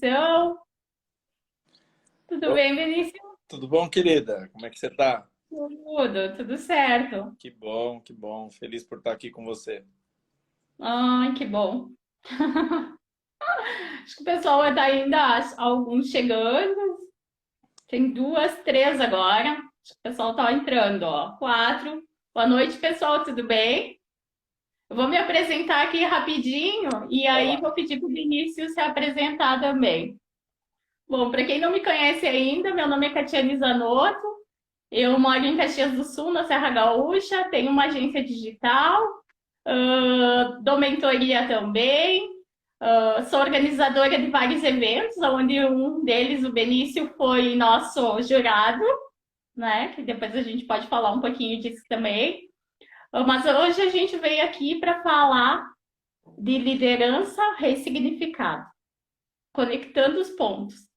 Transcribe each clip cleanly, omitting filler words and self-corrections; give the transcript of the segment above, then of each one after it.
transmissão. Tudo Ô, bem, Benício? tudo bom, querida? Como é que você tá? Tudo certo. Que bom, que bom. Feliz por estar aqui com você. Ai, que bom. Acho que o pessoal está ainda, alguns chegando. Tem duas, três agora. Acho que o pessoal está entrando, ó. Quatro. Boa noite, pessoal, tudo bem? Eu vou me apresentar aqui rapidinho e Vai aí lá. vou pedir para o Vinícius se apresentar também. Bom, para quem não me conhece ainda, meu nome é Catiane Zanotto. Eu moro em Caxias do Sul, na Serra Gaúcha, tenho uma agência digital, dou mentoria também, sou organizadora de vários eventos, onde um deles, o Benício, foi nosso jurado, né? Que depois a gente pode falar um pouquinho disso também. Mas hoje a gente veio aqui para falar de liderança ressignificada, conectando os pontos.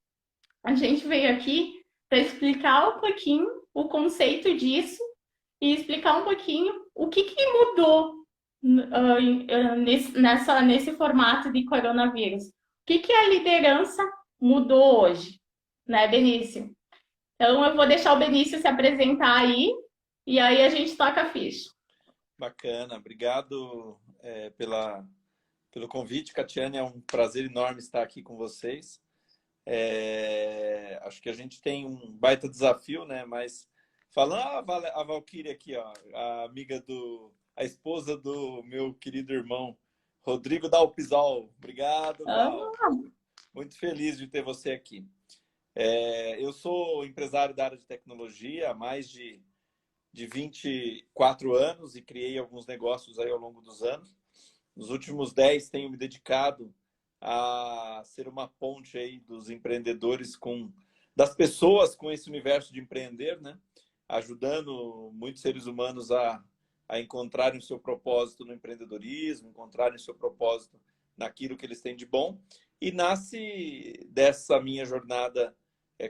A gente veio aqui para explicar um pouquinho o conceito disso e explicar um pouquinho o que mudou nesse formato de coronavírus. O que a liderança mudou hoje, né, Benício? Então, eu vou deixar o Benício se apresentar aí e aí a gente toca a ficha. Bacana. Obrigado, pelo convite, Catiane. É um prazer enorme estar aqui com vocês. Acho que a gente tem um baita desafio, né? Mas falando a Valquíria aqui, ó, a esposa do meu querido irmão, Rodrigo Dalpisol. Obrigado, Val. Ah, Muito feliz de ter você aqui. Eu sou empresário da área de tecnologia há mais de 24 anos e criei alguns negócios aí ao longo dos anos. Nos últimos 10 tenho me dedicado a ser uma ponte aí dos empreendedores das pessoas com esse universo de empreender, né? Ajudando muitos seres humanos a encontrarem o seu propósito no empreendedorismo, encontrarem o seu propósito naquilo que eles têm de bom. E nasce dessa minha jornada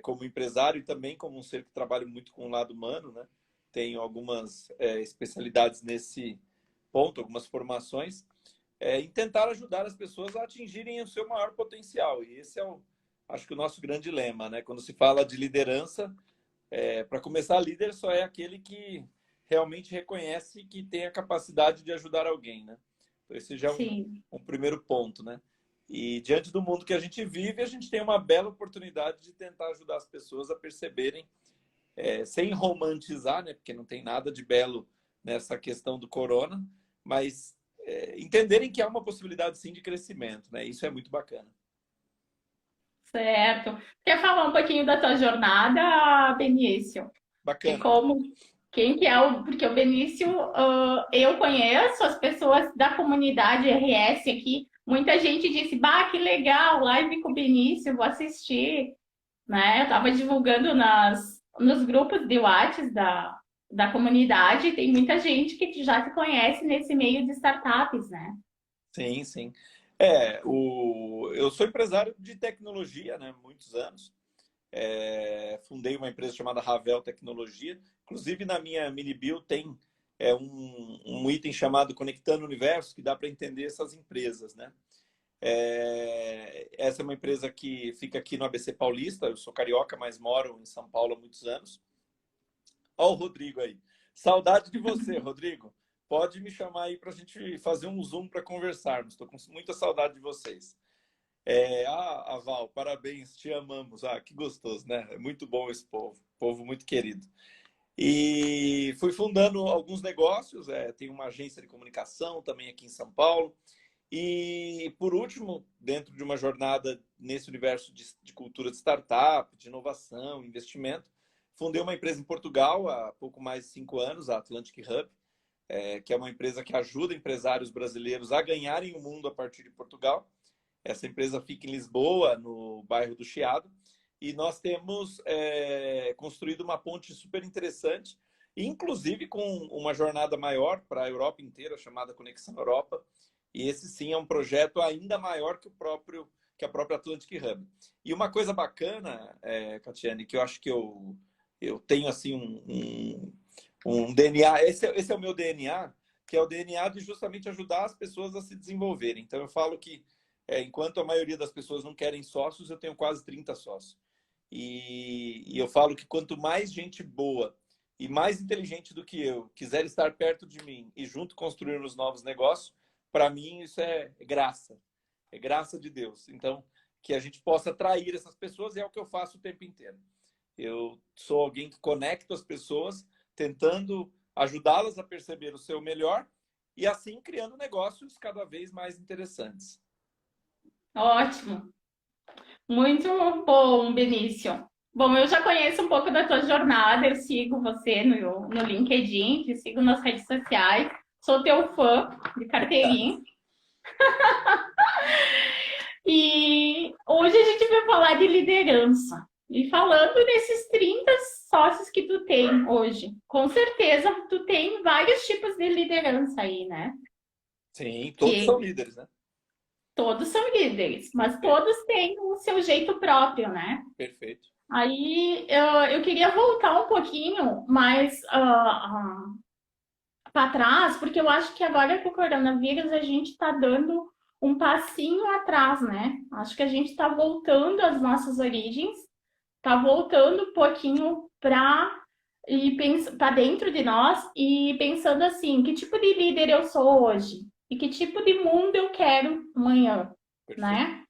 como empresário e também como um ser que trabalha muito com o lado humano, né? Tenho algumas especialidades nesse ponto, algumas formações, em tentar ajudar as pessoas a atingirem o seu maior potencial. E esse é, acho que, o nosso grande lema, né? Quando se fala de liderança, para começar, líder só é aquele que realmente reconhece que tem a capacidade de ajudar alguém, né? Então, esse já é sim, um primeiro ponto, né? E diante do mundo que a gente vive, a gente tem uma bela oportunidade de tentar ajudar as pessoas a perceberem, sem romantizar, né? Porque não tem nada de belo nessa questão do corona, mas entenderem que há uma possibilidade sim de crescimento, né? Isso é muito bacana. certo. Quer falar um pouquinho da tua jornada, Benício? De Bacana. como, quem que é o... Porque o Benício, eu conheço as pessoas da comunidade RS aqui. Muita gente disse, bah, que legal, live com o Benício, vou assistir, né? Eu tava divulgando nos grupos de WhatsApp da comunidade, tem muita gente que já te conhece nesse meio de startups, né? Sim, sim. Eu sou empresário de tecnologia, né? Muitos anos. Fundei uma empresa chamada Ravel Tecnologia. Inclusive, na minha mini bio tem um item chamado Conectando o Universo, que dá para entender essas empresas, né? Essa é uma empresa que fica aqui no ABC Paulista. Eu sou carioca, mas moro em São Paulo há muitos anos. Olha o Rodrigo aí. Saudade de você, Rodrigo. Pode me chamar aí para a gente fazer um Zoom para conversarmos. Estou com muita saudade de vocês. Val, parabéns, te amamos. Ah, que gostoso, né? É muito bom esse povo, povo muito querido. E fui fundando alguns negócios, tem uma agência de comunicação também aqui em São Paulo. E, por último, dentro de uma jornada nesse universo de cultura de startup, de inovação, investimento, fundei uma empresa em Portugal há pouco mais de 5 anos, a Atlantic Hub, que é uma empresa que ajuda empresários brasileiros a ganharem o mundo a partir de Portugal. Essa empresa fica em Lisboa, no bairro do Chiado, e nós temos construído uma ponte super interessante, inclusive com uma jornada maior para a Europa inteira, chamada Conexão Europa. E esse sim é um projeto ainda maior que a própria Atlantic Hub. E uma coisa bacana, Catiane, que eu acho que eu tenho assim um DNA, esse é o meu DNA, que é o DNA de justamente ajudar as pessoas a se desenvolverem. Então eu falo que enquanto a maioria das pessoas não querem sócios, eu tenho quase 30 sócios. E eu falo que quanto mais gente boa e mais inteligente do que eu quiser estar perto de mim e junto construir os novos negócios, para mim isso é graça de Deus. Então, que a gente possa atrair essas pessoas, é o que eu faço o tempo inteiro. Eu sou alguém que conecta as pessoas, tentando ajudá-las a perceber o seu melhor e assim criando negócios cada vez mais interessantes. Ótimo. Muito bom, Benício. Bom, eu já conheço um pouco da tua jornada, eu sigo você no LinkedIn, te sigo nas redes sociais, sou teu fã de carteirinha. E hoje a gente vai falar de liderança. E falando desses 30 sócios que tu tem hoje, com certeza tu tem vários tipos de liderança aí, né? Sim, todos Que são líderes, né? todos são líderes, mas Perfeito. todos têm o seu jeito próprio, né? Perfeito. Aí eu queria voltar um pouquinho mais para trás, porque eu acho que agora com o coronavírus a gente está dando um passinho atrás, né? Acho que a gente está voltando às nossas origens, está voltando um pouquinho para dentro de nós e pensando assim, que tipo de líder eu sou hoje? E que tipo de mundo eu quero amanhã, Perfeito. né?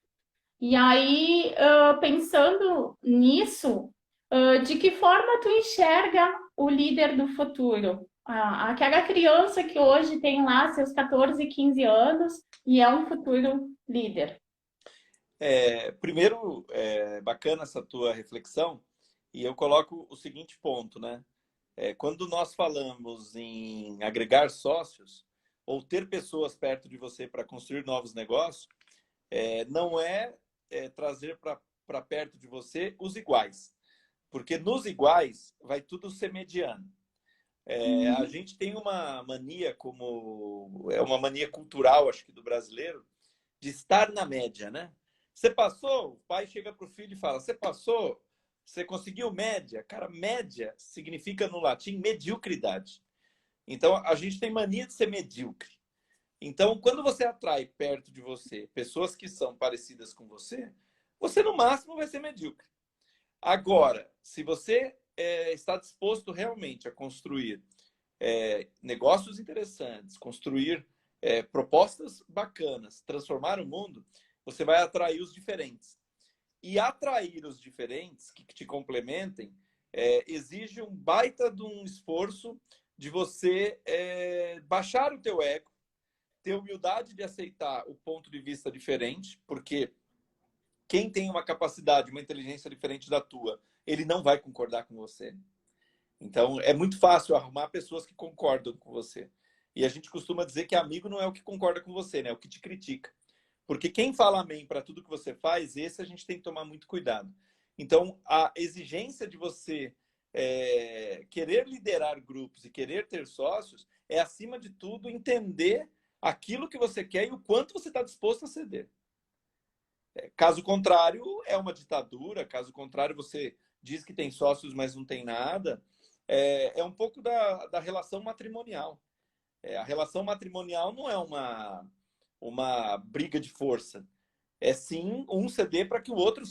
E aí, pensando nisso, de que forma tu enxerga o líder do futuro? Aquela criança que hoje tem lá seus 14, 15 anos e é um futuro líder. Primeiro, bacana essa tua reflexão, e eu coloco o seguinte ponto, né? Quando nós falamos em agregar sócios ou ter pessoas perto de você para construir novos negócios, não trazer para perto de você os iguais, porque nos iguais vai tudo ser mediano. A Uhum. gente tem uma mania, como é uma mania cultural, acho que do brasileiro, de estar na média, né? Você passou? O pai chega para o filho e fala: Você passou? Você conseguiu média? Cara, média significa no latim mediocridade. Então a gente tem mania de ser medíocre. Então, quando você atrai perto de você pessoas que são parecidas com você, você no máximo vai ser medíocre. Agora, se você está disposto realmente a construir negócios interessantes, construir propostas bacanas, transformar o mundo, você vai atrair os diferentes. E atrair os diferentes que te complementem exige um baita de um esforço de você baixar o teu ego, ter humildade de aceitar o ponto de vista diferente, porque quem tem uma capacidade, uma inteligência diferente da tua, ele não vai concordar com você. Então, é muito fácil arrumar pessoas que concordam com você. E a gente costuma dizer que amigo não é o que concorda com você, né? É o que te critica. Porque quem fala amém para tudo que você faz, esse a gente tem que tomar muito cuidado. Então, a exigência de você querer liderar grupos e querer ter sócios é, acima de tudo, entender aquilo que você quer e o quanto você está disposto a ceder. Caso contrário, é uma ditadura. Caso contrário, você diz que tem sócios, mas não tem nada. Um pouco da relação matrimonial. A relação matrimonial não é uma briga de força. É sim um ceder para que o outro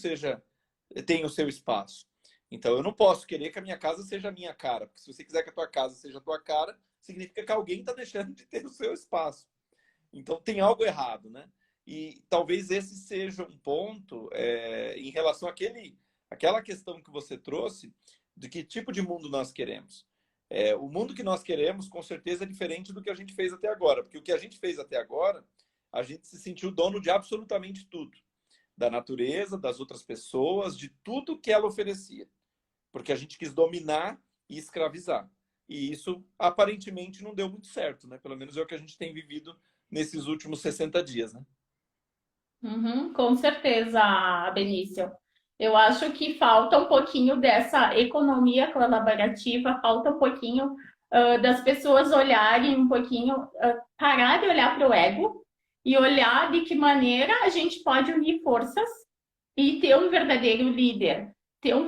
tenha o seu espaço. Então, eu não posso querer que a minha casa seja a minha cara. Porque se você quiser que a tua casa seja a tua cara, significa que alguém está deixando de ter o seu espaço. Então, tem algo errado, né? E talvez esse seja um ponto em relação àquela questão que você trouxe de que tipo de mundo nós queremos. O mundo que nós queremos, com certeza, é diferente do que a gente fez até agora. Porque o que a gente fez até agora, a gente se sentiu dono de absolutamente tudo. Da natureza, das outras pessoas, de tudo que ela oferecia. Porque a gente quis dominar e escravizar. E isso, aparentemente, não deu muito certo, né? Pelo menos é o que a gente tem vivido nesses últimos 60 dias, né? Uhum, com certeza, Benício. Eu acho que falta um pouquinho dessa economia colaborativa, falta um pouquinho das pessoas olharem um pouquinho, parar de olhar para o ego e olhar de que maneira a gente pode unir forças e ter um verdadeiro líder. Ter um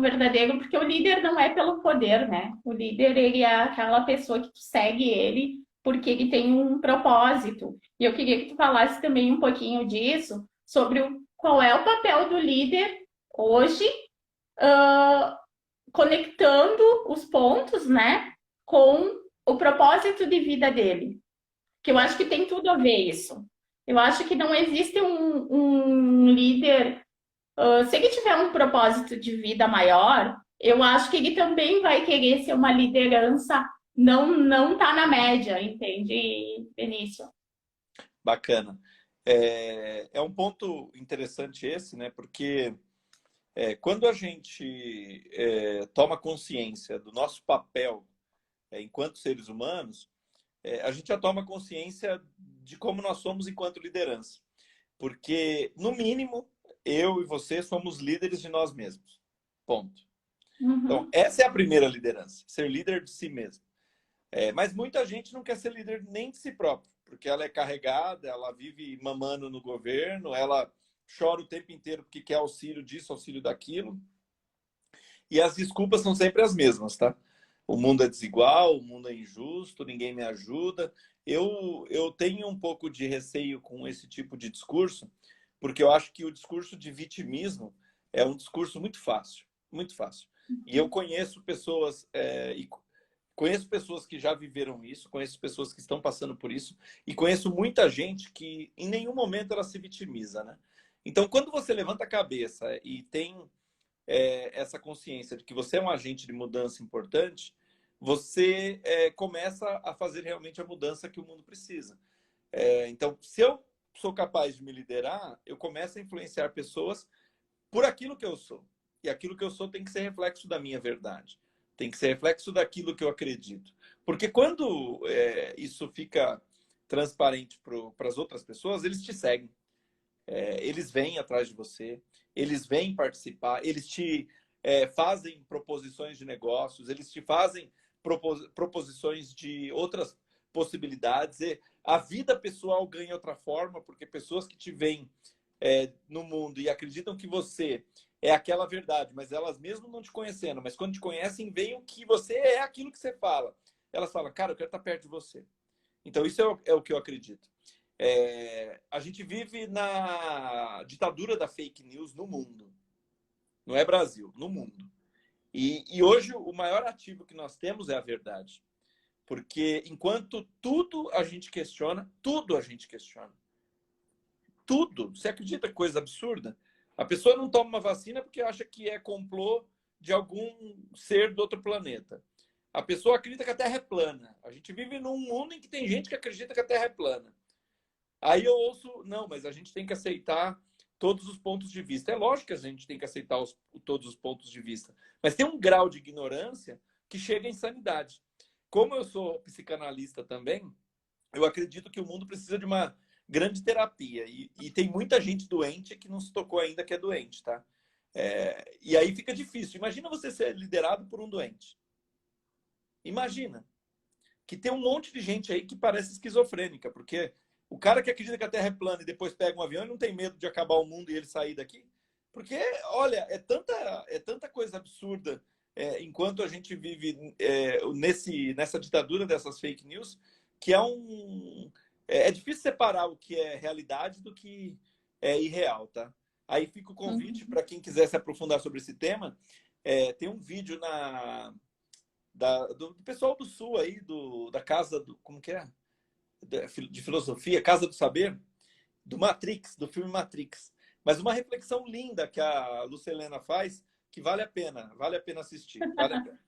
verdadeiro, porque o líder não é pelo poder, né? O líder, ele é aquela pessoa que tu segue ele porque ele tem um propósito. E eu queria que tu falasse também um pouquinho disso, sobre qual é o papel do líder hoje, conectando os pontos, né, com o propósito de vida dele. Que eu acho que tem tudo a ver isso. Eu acho que não existe um líder. Se ele tiver um propósito de vida maior, eu acho que ele também vai querer ser uma liderança, não tá na média, entende, Benício? Bacana. É um ponto interessante esse, né? Porque quando a gente toma consciência do nosso papel enquanto seres humanos, a gente já toma consciência de como nós somos enquanto liderança. Porque, no mínimo, eu e você somos líderes de nós mesmos. Ponto. Então, Uhum. essa é a primeira liderança, ser líder de si mesmo. Mas muita gente não quer ser líder nem de si próprio, porque ela é carregada, ela vive mamando no governo, ela chora o tempo inteiro porque quer auxílio disso, auxílio daquilo. E as desculpas são sempre as mesmas, tá? O mundo é desigual, o mundo é injusto, ninguém me ajuda. Eu tenho um pouco de receio com esse tipo de discurso, porque eu acho que o discurso de vitimismo é um discurso muito fácil, muito fácil. E eu conheço pessoas, conheço pessoas que já viveram isso, conheço pessoas que estão passando por isso, e conheço muita gente que em nenhum momento ela se vitimiza, né? Então, quando você levanta a cabeça e tem essa consciência de que você é um agente de mudança importante, você começa a fazer realmente a mudança que o mundo precisa. Então, se eu sou capaz de me liderar, eu começo a influenciar pessoas por aquilo que eu sou. E aquilo que eu sou tem que ser reflexo da minha verdade. Tem que ser reflexo daquilo que eu acredito. Porque quando isso fica transparente para as outras pessoas, eles te seguem. Eles vêm atrás de você, eles vêm participar, eles te fazem proposições de negócios, eles te fazem proposições de outras possibilidades. E a vida pessoal ganha outra forma, porque pessoas que te veem no mundo e acreditam que você é aquela verdade, mas elas mesmo não te conhecendo, mas quando te conhecem, veem que você é aquilo que você fala. Elas falam, cara, eu quero estar perto de você. Então, isso é o que eu acredito. A gente vive na ditadura da fake news no mundo. Não é Brasil, no mundo. E hoje o maior ativo que nós temos é a verdade. Porque enquanto tudo a gente questiona, tudo a gente questiona. Tudo. Você acredita que coisa absurda? A pessoa não toma uma vacina porque acha que é complô de algum ser do outro planeta. A pessoa acredita que a Terra é plana. A gente vive num mundo em que tem gente que acredita que a Terra é plana. Aí eu ouço, não, mas a gente tem que aceitar todos os pontos de vista. É lógico que a gente tem que aceitar todos os pontos de vista. Mas tem um grau de ignorância que chega à insanidade. Como eu sou psicanalista também, eu acredito que o mundo precisa de uma grande terapia. E tem muita gente doente que não se tocou ainda que é doente, tá? E aí fica difícil. Imagina você ser liderado por um doente. Imagina. Que tem um monte de gente aí que parece esquizofrênica, porque o cara que acredita que a Terra é plana e depois pega um avião e não tem medo de acabar o mundo e ele sair daqui. Porque, olha, é tanta coisa absurda enquanto a gente vive nessa ditadura dessas fake news, que é difícil separar o que é realidade do que é irreal, tá? Aí fica o convite para quem quiser se aprofundar sobre esse tema. Tem um vídeo do pessoal do Sul aí, da casa como que é? De filosofia, Casa do Saber, do Matrix, do filme Matrix. Mas uma reflexão linda que a Lucilena faz, que vale a pena assistir. Vale a pena.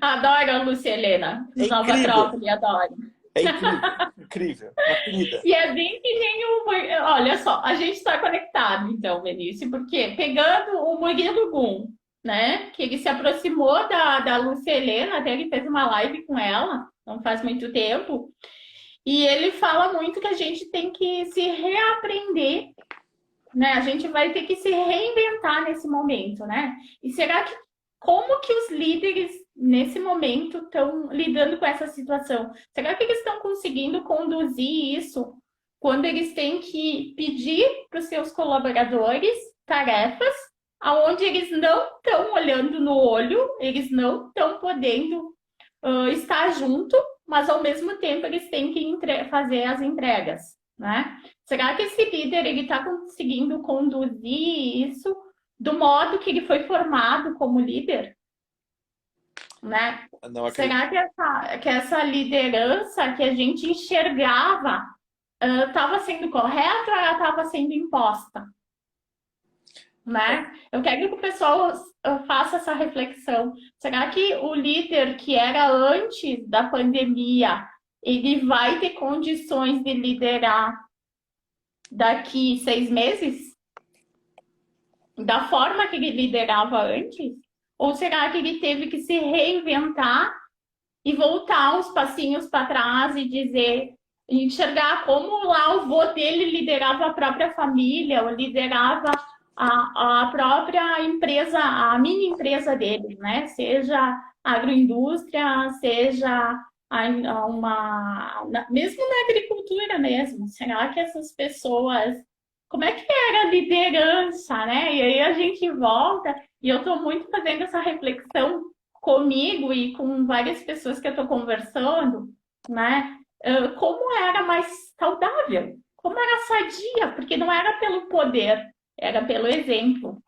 Adoro a Lúcia Helena, É Nova incrível. Trópole, adoro. É incrível. Incrível. Uma querida. E é bem que nem o. Olha só, a gente está conectado, então, Benício, porque pegando o Murilo Gun, né, que ele se aproximou da Lúcia Helena, até ele fez uma live com ela, não faz muito tempo, e ele fala muito que a gente tem que se reaprender, né? A gente vai ter que se reinventar nesse momento, né? E será que como que os líderes nesse momento estão lidando com essa situação? Será que eles estão conseguindo conduzir isso quando eles têm que pedir para os seus colaboradores tarefas aonde eles não estão olhando no olho, eles não estão podendo estar junto, mas ao mesmo tempo eles têm que fazer as entregas, né? Será que esse líder ele está conseguindo conduzir isso do modo que ele foi formado como líder, né? Não acredito. Será que essa liderança que a gente enxergava estava sendo correta ou ela estava sendo imposta? Né? Eu quero que o pessoal faça essa reflexão. Será que o líder que era antes da pandemia, ele vai ter condições de liderar daqui 6 meses? Da forma que ele liderava antes? Ou será que ele teve que se reinventar e voltar uns passinhos para trás e dizer, enxergar como lá o vô dele liderava a própria família, ou liderava a própria empresa, a mini empresa dele, né? Seja agroindústria, seja mesmo na agricultura mesmo. Será que essas pessoas, como é que era a liderança, né? E aí a gente volta, e eu estou muito fazendo essa reflexão comigo e com várias pessoas que eu estou conversando, né? Como era mais saudável, como era sadia, porque não era pelo poder, era pelo exemplo,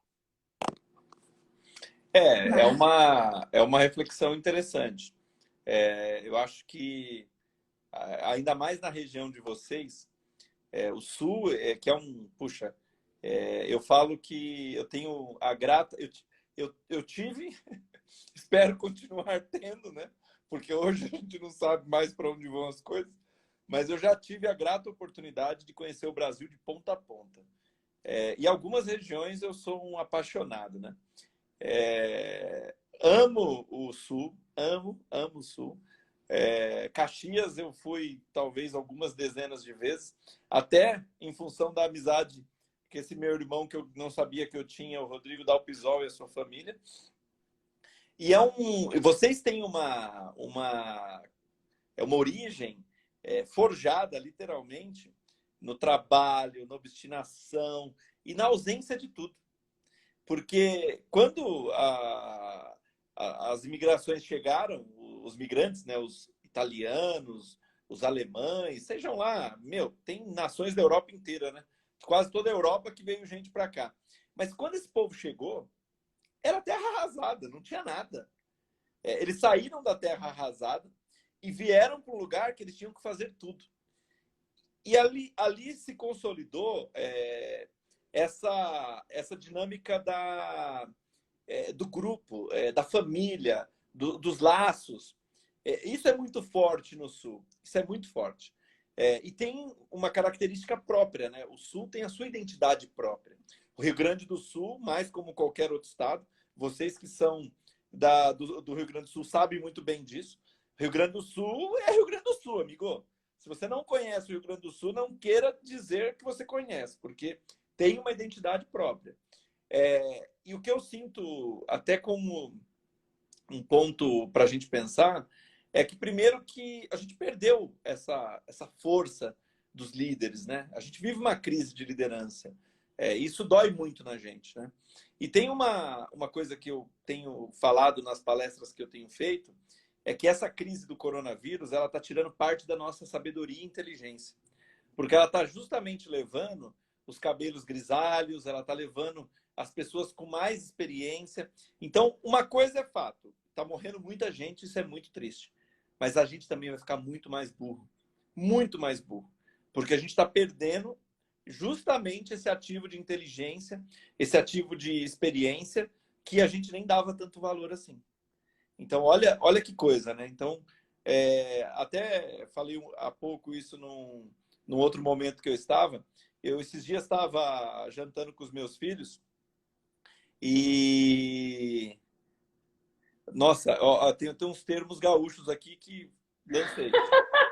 né? É uma reflexão interessante. Eu acho que, ainda mais na região de vocês, o Sul, que é um. Puxa, eu falo que eu tenho a grata. Eu tive, espero continuar tendo, né? Porque hoje a gente não sabe mais para onde vão as coisas, mas eu já tive a grata oportunidade de conhecer o Brasil de ponta a ponta. E algumas regiões eu sou um apaixonado, né? Amo o Sul, amo o Sul. Caxias eu fui talvez algumas dezenas de vezes, até em função da amizade que esse meu irmão, que eu não sabia que eu tinha, o Rodrigo Dalpisol, e a sua família. E vocês têm uma origem forjada, literalmente, no trabalho, na obstinação e na ausência de tudo. Porque quando as imigrações chegaram, os migrantes, né, os italianos, os alemães, sejam lá, tem nações da Europa inteira, né? Quase toda a Europa que veio gente para cá. Mas quando esse povo chegou, era terra arrasada, não tinha nada. Eles saíram da terra arrasada e vieram para um lugar que eles tinham que fazer tudo. E ali se consolidou essa dinâmica do grupo, da família, dos laços. Isso é muito forte no Sul. Isso é muito forte. E tem uma característica própria, né? O Sul tem a sua identidade própria. O Rio Grande do Sul, mais como qualquer outro estado, vocês que são do Rio Grande do Sul sabem muito bem disso. Rio Grande do Sul é Rio Grande do Sul, amigo. Se você não conhece o Rio Grande do Sul, não queira dizer que você conhece, porque tem uma identidade própria. E o que eu sinto, até como um ponto para a gente pensar, é que, primeiro, que a gente perdeu essa força dos líderes, né? A gente vive uma crise de liderança. Isso dói muito na gente, né? E tem uma coisa que eu tenho falado nas palestras que eu tenho feito, é que essa crise do coronavírus, ela está tirando parte da nossa sabedoria e inteligência. Porque ela está justamente levando os cabelos grisalhos, ela está levando as pessoas com mais experiência. Então, uma coisa é fato, está morrendo muita gente, isso é muito triste. Mas a gente também vai ficar muito mais burro, porque a gente está perdendo justamente esse ativo de inteligência, esse ativo de experiência, que a gente nem dava tanto valor assim. Então, olha que coisa, né? Então, até falei há pouco isso num outro momento que eu estava. Eu, esses dias, estava jantando com os meus filhos e... Nossa, ó, tem uns termos gaúchos aqui que dancei.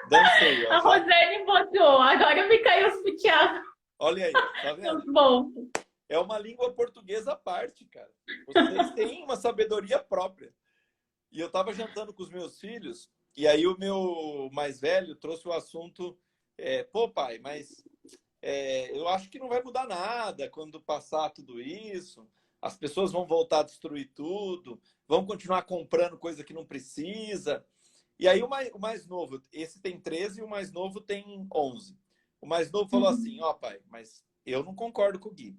Dancei, ó, A já. Rosane botou, agora me caiu os puteados Olha aí, ó, tá vendo? nos bolsos. É uma língua portuguesa à parte, cara. Vocês têm uma sabedoria própria. E eu estava jantando com os meus filhos, e aí o meu mais velho trouxe o assunto, pô, pai, mas eu acho que não vai mudar nada quando passar tudo isso. As pessoas vão voltar a destruir tudo, vão continuar comprando coisa que não precisa. E aí o mais novo, esse tem 13 e o mais novo tem 11. O mais novo falou assim, ó pai, mas eu não concordo com o Gui.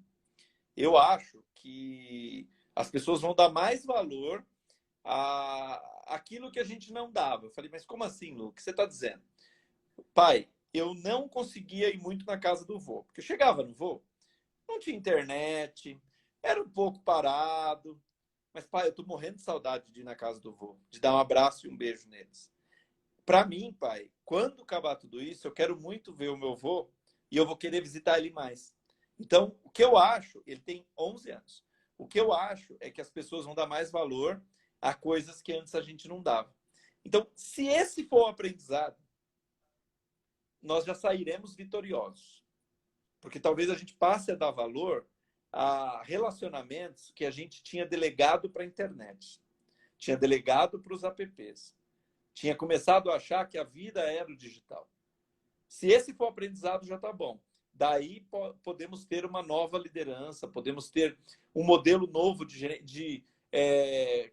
Eu acho que as pessoas vão dar mais valor àquilo que a gente não dava. Eu falei, mas como assim, Lu? O que você está dizendo? Pai, eu não conseguia ir muito na casa do vô. Porque eu chegava no vô, não tinha internet, era um pouco parado. Mas, pai, eu tô morrendo de saudade de ir na casa do vô, de dar um abraço e um beijo neles. Para mim, pai, quando acabar tudo isso, eu quero muito ver o meu vô e eu vou querer visitar ele mais. Então, o que eu acho, ele tem 11 anos. O que eu acho é que as pessoas vão dar mais valor a coisas que antes a gente não dava. Então, se esse for o aprendizado, nós já sairemos vitoriosos. Porque talvez a gente passe a dar valor a relacionamentos que a gente tinha delegado para a internet, tinha delegado para os apps, tinha começado a achar que a vida era o digital. Se esse for o aprendizado, já está bom. Daí podemos ter uma nova liderança, podemos ter um modelo novo de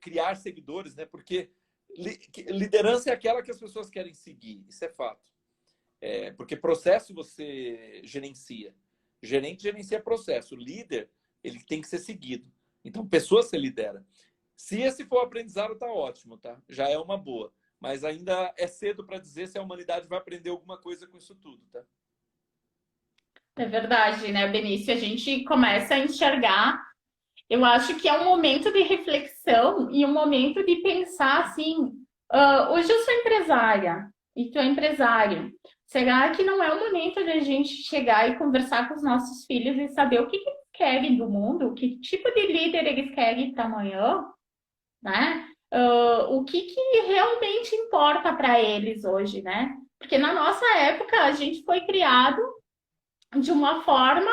criar seguidores, né? Porque liderança é aquela que as pessoas querem seguir, isso é fato. Porque processo você gerencia. Gerente gerencia processo. O líder, ele tem que ser seguido. Então, pessoa se lidera. Se esse for o aprendizado, tá ótimo, tá? Já é uma boa. Mas ainda é cedo para dizer se a humanidade vai aprender alguma coisa com isso tudo, tá? É verdade, né, Benício? A gente começa a enxergar. Eu acho que é um momento de reflexão e um momento de pensar assim: hoje eu sou empresária e tu é empresário. Será que não é o momento de a gente chegar e conversar com os nossos filhos e saber o que eles querem do mundo, que tipo de líder eles querem para amanhã, né? O que realmente importa para eles hoje, né? Porque na nossa época a gente foi criado de uma forma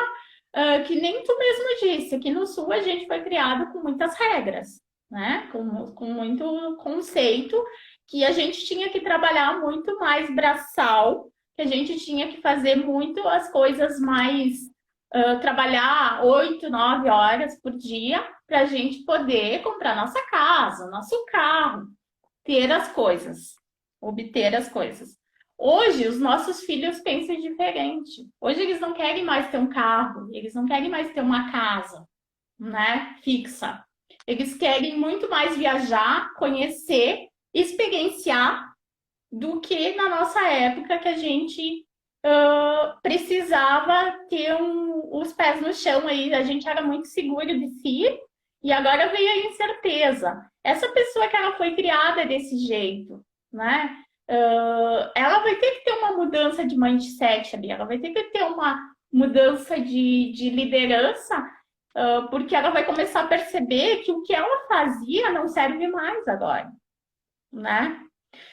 que nem tu mesmo disse, aqui no Sul a gente foi criado com muitas regras, né? Com muito conceito, que a gente tinha que trabalhar muito mais braçal, que a gente tinha que fazer muito as coisas mais, trabalhar 8, 9 horas por dia para a gente poder comprar nossa casa, nosso carro, ter as coisas, obter as coisas. Hoje, os nossos filhos pensam diferente. Hoje, eles não querem mais ter um carro, eles não querem mais ter uma casa, né, fixa. Eles querem muito mais viajar, conhecer, experienciar do que na nossa época que a gente precisava ter os pés no chão aí. A gente era muito seguro de si e agora veio a incerteza. Essa pessoa que ela foi criada desse jeito, né? Ela vai ter que ter uma mudança de mindset ali, ela vai ter que ter uma mudança de liderança, porque ela vai começar a perceber que o que ela fazia não serve mais agora, né?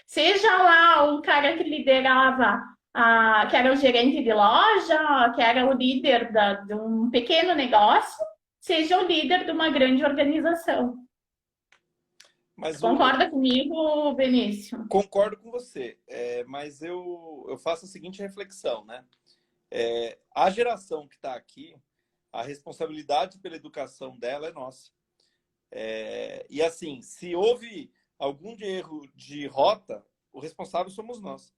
Seja lá o cara que liderava, que era o gerente de loja, que era o líder de um pequeno negócio, seja o líder de uma grande organização. Você Mas concorda comigo, Benício? concordo com você, mas eu faço a seguinte reflexão, né? A geração que está aqui, a responsabilidade pela educação dela é nossa. E assim, se houve algum erro de rota, o responsável somos nós.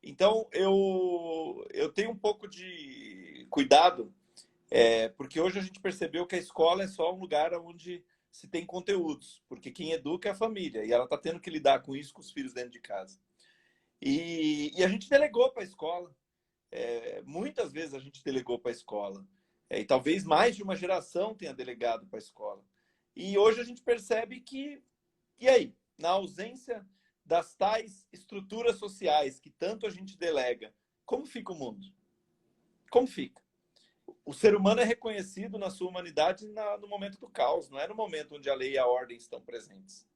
Então, eu tenho um pouco de cuidado, porque hoje a gente percebeu que a escola é só um lugar onde se tem conteúdos, porque quem educa é a família, e ela está tendo que lidar com isso com os filhos dentro de casa. E a gente delegou para a escola. Muitas vezes a gente delegou para a escola. E talvez mais de uma geração tenha delegado para a escola. E hoje a gente percebe que, e aí? Na ausência das tais estruturas sociais que tanto a gente delega, como fica o mundo? Como fica? O ser humano é reconhecido na sua humanidade no momento do caos, não é no momento onde a lei e a ordem estão presentes.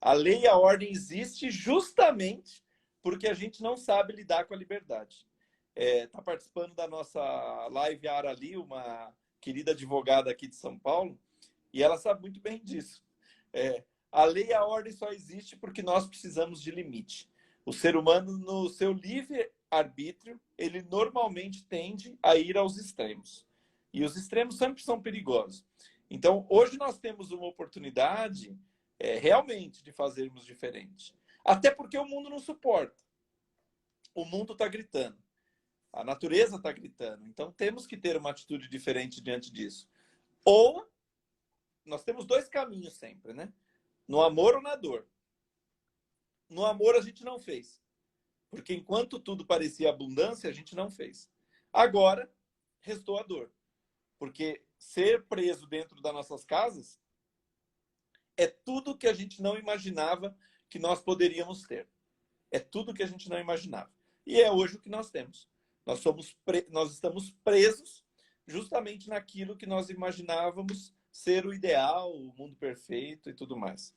A lei e a ordem existem justamente porque a gente não sabe lidar com a liberdade. Está participando da nossa live a Arali, uma querida advogada aqui de São Paulo, e ela sabe muito bem disso. A lei e a ordem só existe porque nós precisamos de limite. O ser humano, no seu livre-arbítrio, ele normalmente tende a ir aos extremos. E os extremos sempre são perigosos. Então, hoje nós temos uma oportunidade realmente de fazermos diferente. Até porque o mundo não suporta. O mundo está gritando. A natureza está gritando. Então, temos que ter uma atitude diferente diante disso. Ou, nós temos dois caminhos sempre, né? No amor ou na dor. No amor, a gente não fez. Porque enquanto tudo parecia abundância, a gente não fez. Agora, restou a dor. Porque ser preso dentro das nossas casas é tudo que a gente não imaginava que nós poderíamos ter. É tudo que a gente não imaginava. E é hoje o que nós temos. Nós estamos presos justamente naquilo que nós imaginávamos ser o ideal, o mundo perfeito e tudo mais.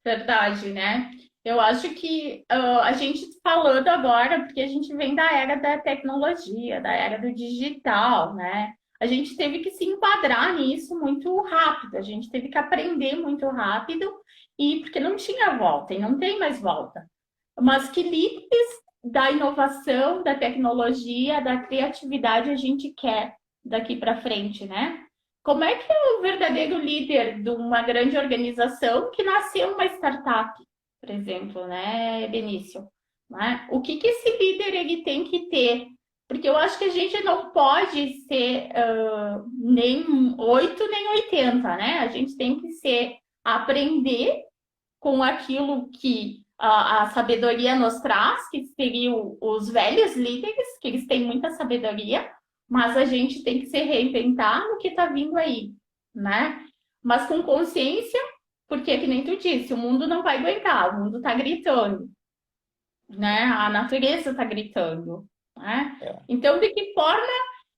Verdade, né? Eu acho que a gente falando agora, porque a gente vem da era da tecnologia, da era do digital, né? A gente teve que se enquadrar nisso muito rápido, a gente teve que aprender muito rápido, e porque não tinha volta, e não tem mais volta. Mas que limites da inovação, da tecnologia, da criatividade a gente quer daqui para frente, né? Como é que é o verdadeiro líder de uma grande organização que nasceu uma startup, por exemplo, né, Benício? Né? O que esse líder ele tem que ter? Porque eu acho que a gente não pode ser nem 8 nem 80, né? A gente tem que aprender com aquilo que a sabedoria nos traz, que seriam os velhos líderes, que eles têm muita sabedoria, mas a gente tem que se reinventar no que está vindo aí, né? Mas com consciência, porque, que nem tu disse, o mundo não vai aguentar, o mundo está gritando, né? A natureza está gritando, né? É. Então, de que forma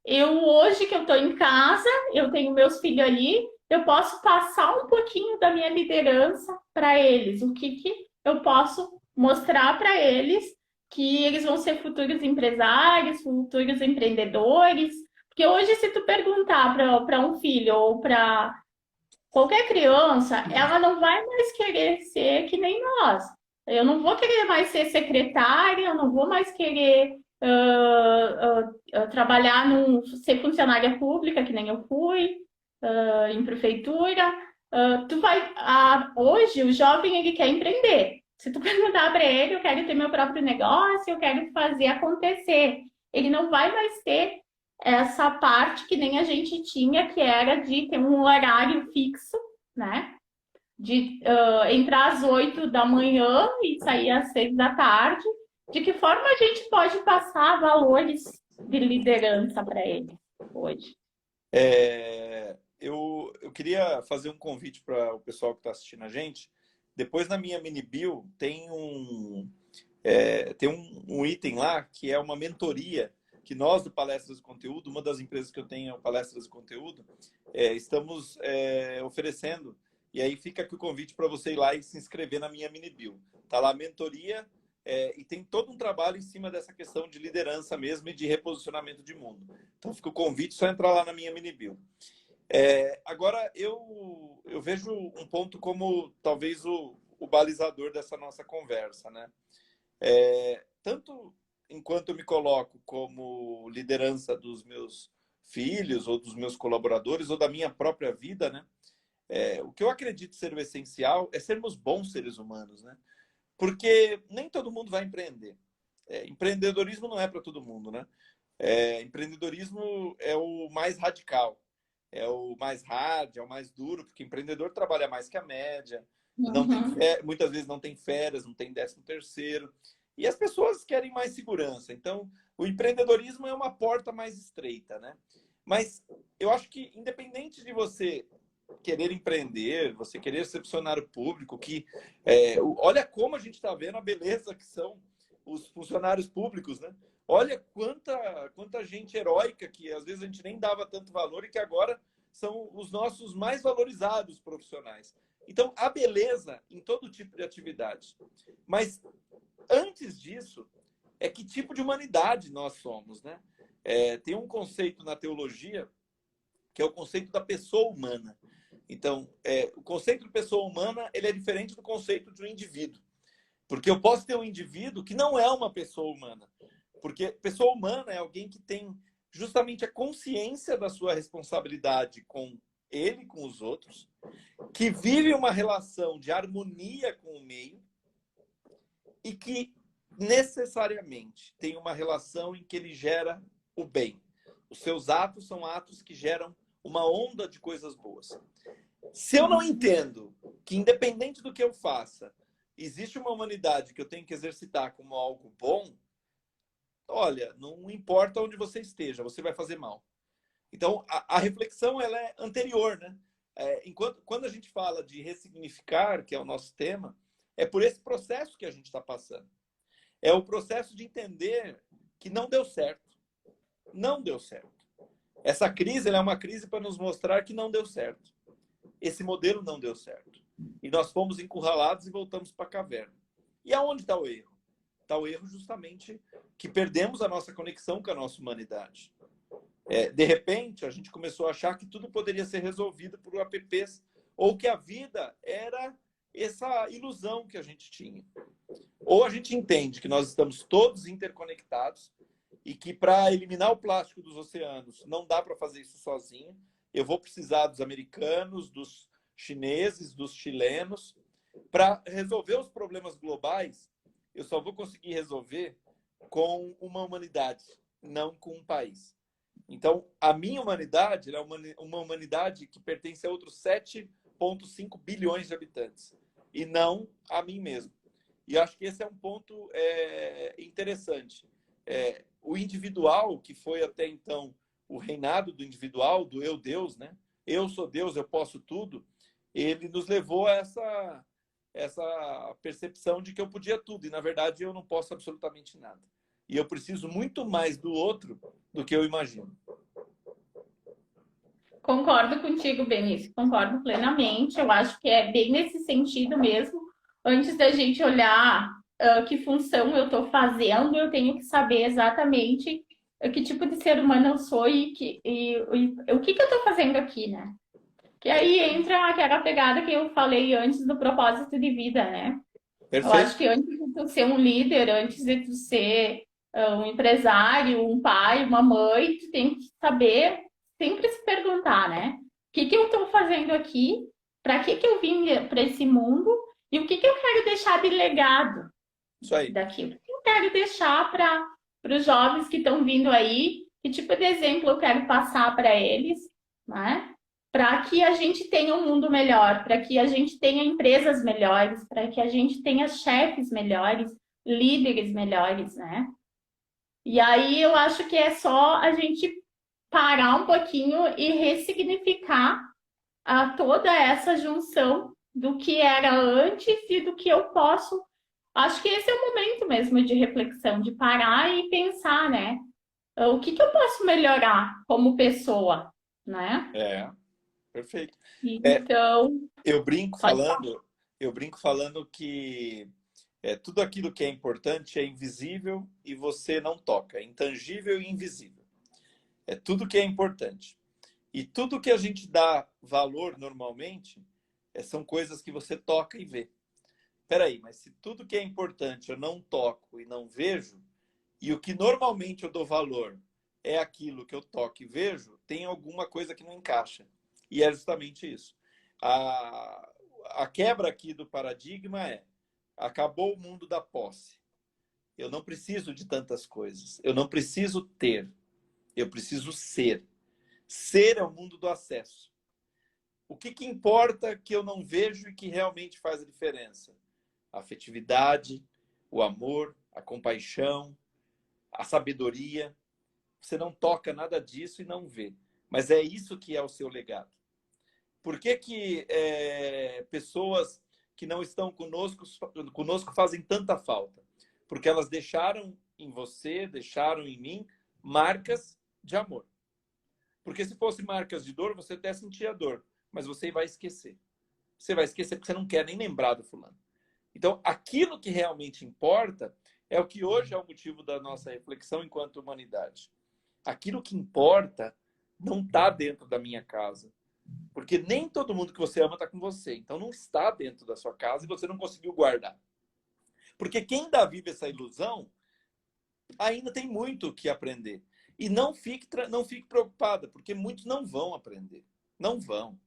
eu, hoje que eu estou em casa, eu tenho meus filhos ali, eu posso passar um pouquinho da minha liderança para eles. O que eu posso mostrar para eles que eles vão ser futuros empresários, futuros empreendedores. Porque hoje, se tu perguntar para um filho ou para qualquer criança, ela não vai mais querer ser que nem nós. Eu não vou querer mais ser secretária, eu não vou mais querer trabalhar ser funcionária pública, que nem eu fui, em prefeitura. Hoje, o jovem ele quer empreender. Se tu perguntar para ele, eu quero ter meu próprio negócio, eu quero fazer acontecer. Ele não vai mais ter essa parte que nem a gente tinha, que era de ter um horário fixo, né? De entrar às 8 da manhã e sair às 6 da tarde. De que forma a gente pode passar valores de liderança para ele hoje? Eu queria fazer um convite para o pessoal que está assistindo a gente. Depois, na minha mini bio, tem um item lá que é uma mentoria que nós, do Palestras de Conteúdo, uma das empresas que eu tenho, Palestras de Conteúdo, estamos oferecendo. E aí fica aqui o convite para você ir lá e se inscrever na minha mini bio. Está lá a mentoria e tem todo um trabalho em cima dessa questão de liderança mesmo e de reposicionamento de mundo. Então fica o convite, só entrar lá na minha mini bio. Agora, eu vejo um ponto como talvez o balizador dessa nossa conversa, né? Tanto enquanto eu me coloco como liderança dos meus filhos ou dos meus colaboradores ou da minha própria vida, né? O que eu acredito ser o essencial é sermos bons seres humanos, né? Porque nem todo mundo vai empreender. Empreendedorismo não é para todo mundo, né? Empreendedorismo é o mais radical, é o mais hard, é o mais duro, porque empreendedor trabalha mais que a média, não tem muitas vezes não tem férias, não tem 13º, e as pessoas querem mais segurança. Então, o empreendedorismo é uma porta mais estreita, né? Mas eu acho que, independente de você querer empreender, você querer ser funcionário público, olha como a gente está vendo a beleza que são os funcionários públicos, né? Olha quanta gente heróica que às vezes a gente nem dava tanto valor e que agora são os nossos mais valorizados profissionais. Então, a beleza em todo tipo de atividade. Mas, antes disso, que tipo de humanidade nós somos, né? Tem um conceito na teologia que é o conceito da pessoa humana. Então, o conceito de pessoa humana ele é diferente do conceito de um indivíduo. Porque eu posso ter um indivíduo que não é uma pessoa humana. Porque pessoa humana é alguém que tem justamente a consciência da sua responsabilidade com ele com os outros, que vive uma relação de harmonia com o meio e que necessariamente tem uma relação em que ele gera o bem. Os seus atos são atos que geram uma onda de coisas boas. Se eu não entendo que, independente do que eu faça, existe uma humanidade que eu tenho que exercitar como algo bom, olha, não importa onde você esteja, você vai fazer mal. Então, a reflexão ela é anterior, né? Quando a gente fala de ressignificar, que é o nosso tema, é por esse processo que a gente está passando. É o processo de entender que não deu certo. Não deu certo. Essa crise ela é uma crise para nos mostrar que não deu certo. Esse modelo não deu certo. E nós fomos encurralados e voltamos para a caverna. E aonde está o erro? Está o erro justamente que perdemos a nossa conexão com a nossa humanidade. De repente, a gente começou a achar que tudo poderia ser resolvido por apps, ou que a vida era essa ilusão que a gente tinha. Ou a gente entende que nós estamos todos interconectados e que para eliminar o plástico dos oceanos não dá para fazer isso sozinho. Eu vou precisar dos americanos, dos chineses, dos chilenos. Para resolver os problemas globais, eu só vou conseguir resolver com uma humanidade, não com um país. Então, a minha humanidade é uma humanidade que pertence a outros 7,5 bilhões de habitantes, e não a mim mesmo. E acho que esse é um ponto interessante. O individual, que foi até então o reinado do individual, do eu Deus, né? Eu sou Deus, eu posso tudo, ele nos levou a essa percepção de que eu podia tudo, e na verdade eu não posso absolutamente nada. E eu preciso muito mais do outro do que eu imagino. Concordo contigo, Benício, concordo plenamente. Eu acho que é bem nesse sentido mesmo. Antes da gente olhar que função eu estou fazendo, eu tenho que saber exatamente que tipo de ser humano eu sou e o que eu estou fazendo aqui, né? Que aí entra aquela pegada que eu falei antes do propósito de vida, né? Eu acho Perfeito? que antes de tu ser um líder, antes de tu ser um empresário, um pai, uma mãe, tu tem que saber sempre se perguntar, né? O que eu estou fazendo aqui? Para que eu vim para esse mundo? E o que eu quero deixar de legado Isso aí. daquilo? O que eu quero deixar para os jovens que estão vindo aí? Que tipo de exemplo eu quero passar para eles, né? Para que a gente tenha um mundo melhor, para que a gente tenha empresas melhores, para que a gente tenha chefes melhores, líderes melhores, né? E aí eu acho que é só a gente parar um pouquinho e ressignificar toda essa junção do que era antes e do que eu posso. Acho que esse é o momento mesmo de reflexão, de parar e pensar, né? O que eu posso melhorar como pessoa, né? Perfeito. Então, Eu brinco pode falar. falando que tudo aquilo que é importante é invisível e você não toca, é intangível e invisível. É tudo que é importante. E tudo que a gente dá valor normalmente são coisas que você toca e vê. Peraí, mas se tudo que é importante eu não toco e não vejo, e o que normalmente eu dou valor é aquilo que eu toco e vejo, tem alguma coisa que não encaixa. E é justamente isso. A quebra aqui do paradigma acabou o mundo da posse. Eu não preciso de tantas coisas. Eu não preciso ter. Eu preciso ser. Ser é o mundo do acesso. O que importa que eu não vejo e que realmente faz a diferença? A afetividade, o amor, a compaixão, a sabedoria. Você não toca nada disso e não vê. Mas é isso que é o seu legado. Por que pessoas que não estão conosco fazem tanta falta? Porque elas deixaram em você, deixaram em mim, marcas de amor. Porque se fosse marcas de dor, você até sentia dor, mas você vai esquecer. Você vai esquecer porque você não quer nem lembrar do fulano. Então, aquilo que realmente importa é o que hoje é o motivo da nossa reflexão enquanto humanidade. Aquilo que importa não está dentro da minha casa. Porque nem todo mundo que você ama está com você. Então, não está dentro da sua casa e você não conseguiu guardar. Porque quem ainda vive essa ilusão ainda tem muito o que aprender. E não fique preocupada, porque muitos não vão aprender. Não vão.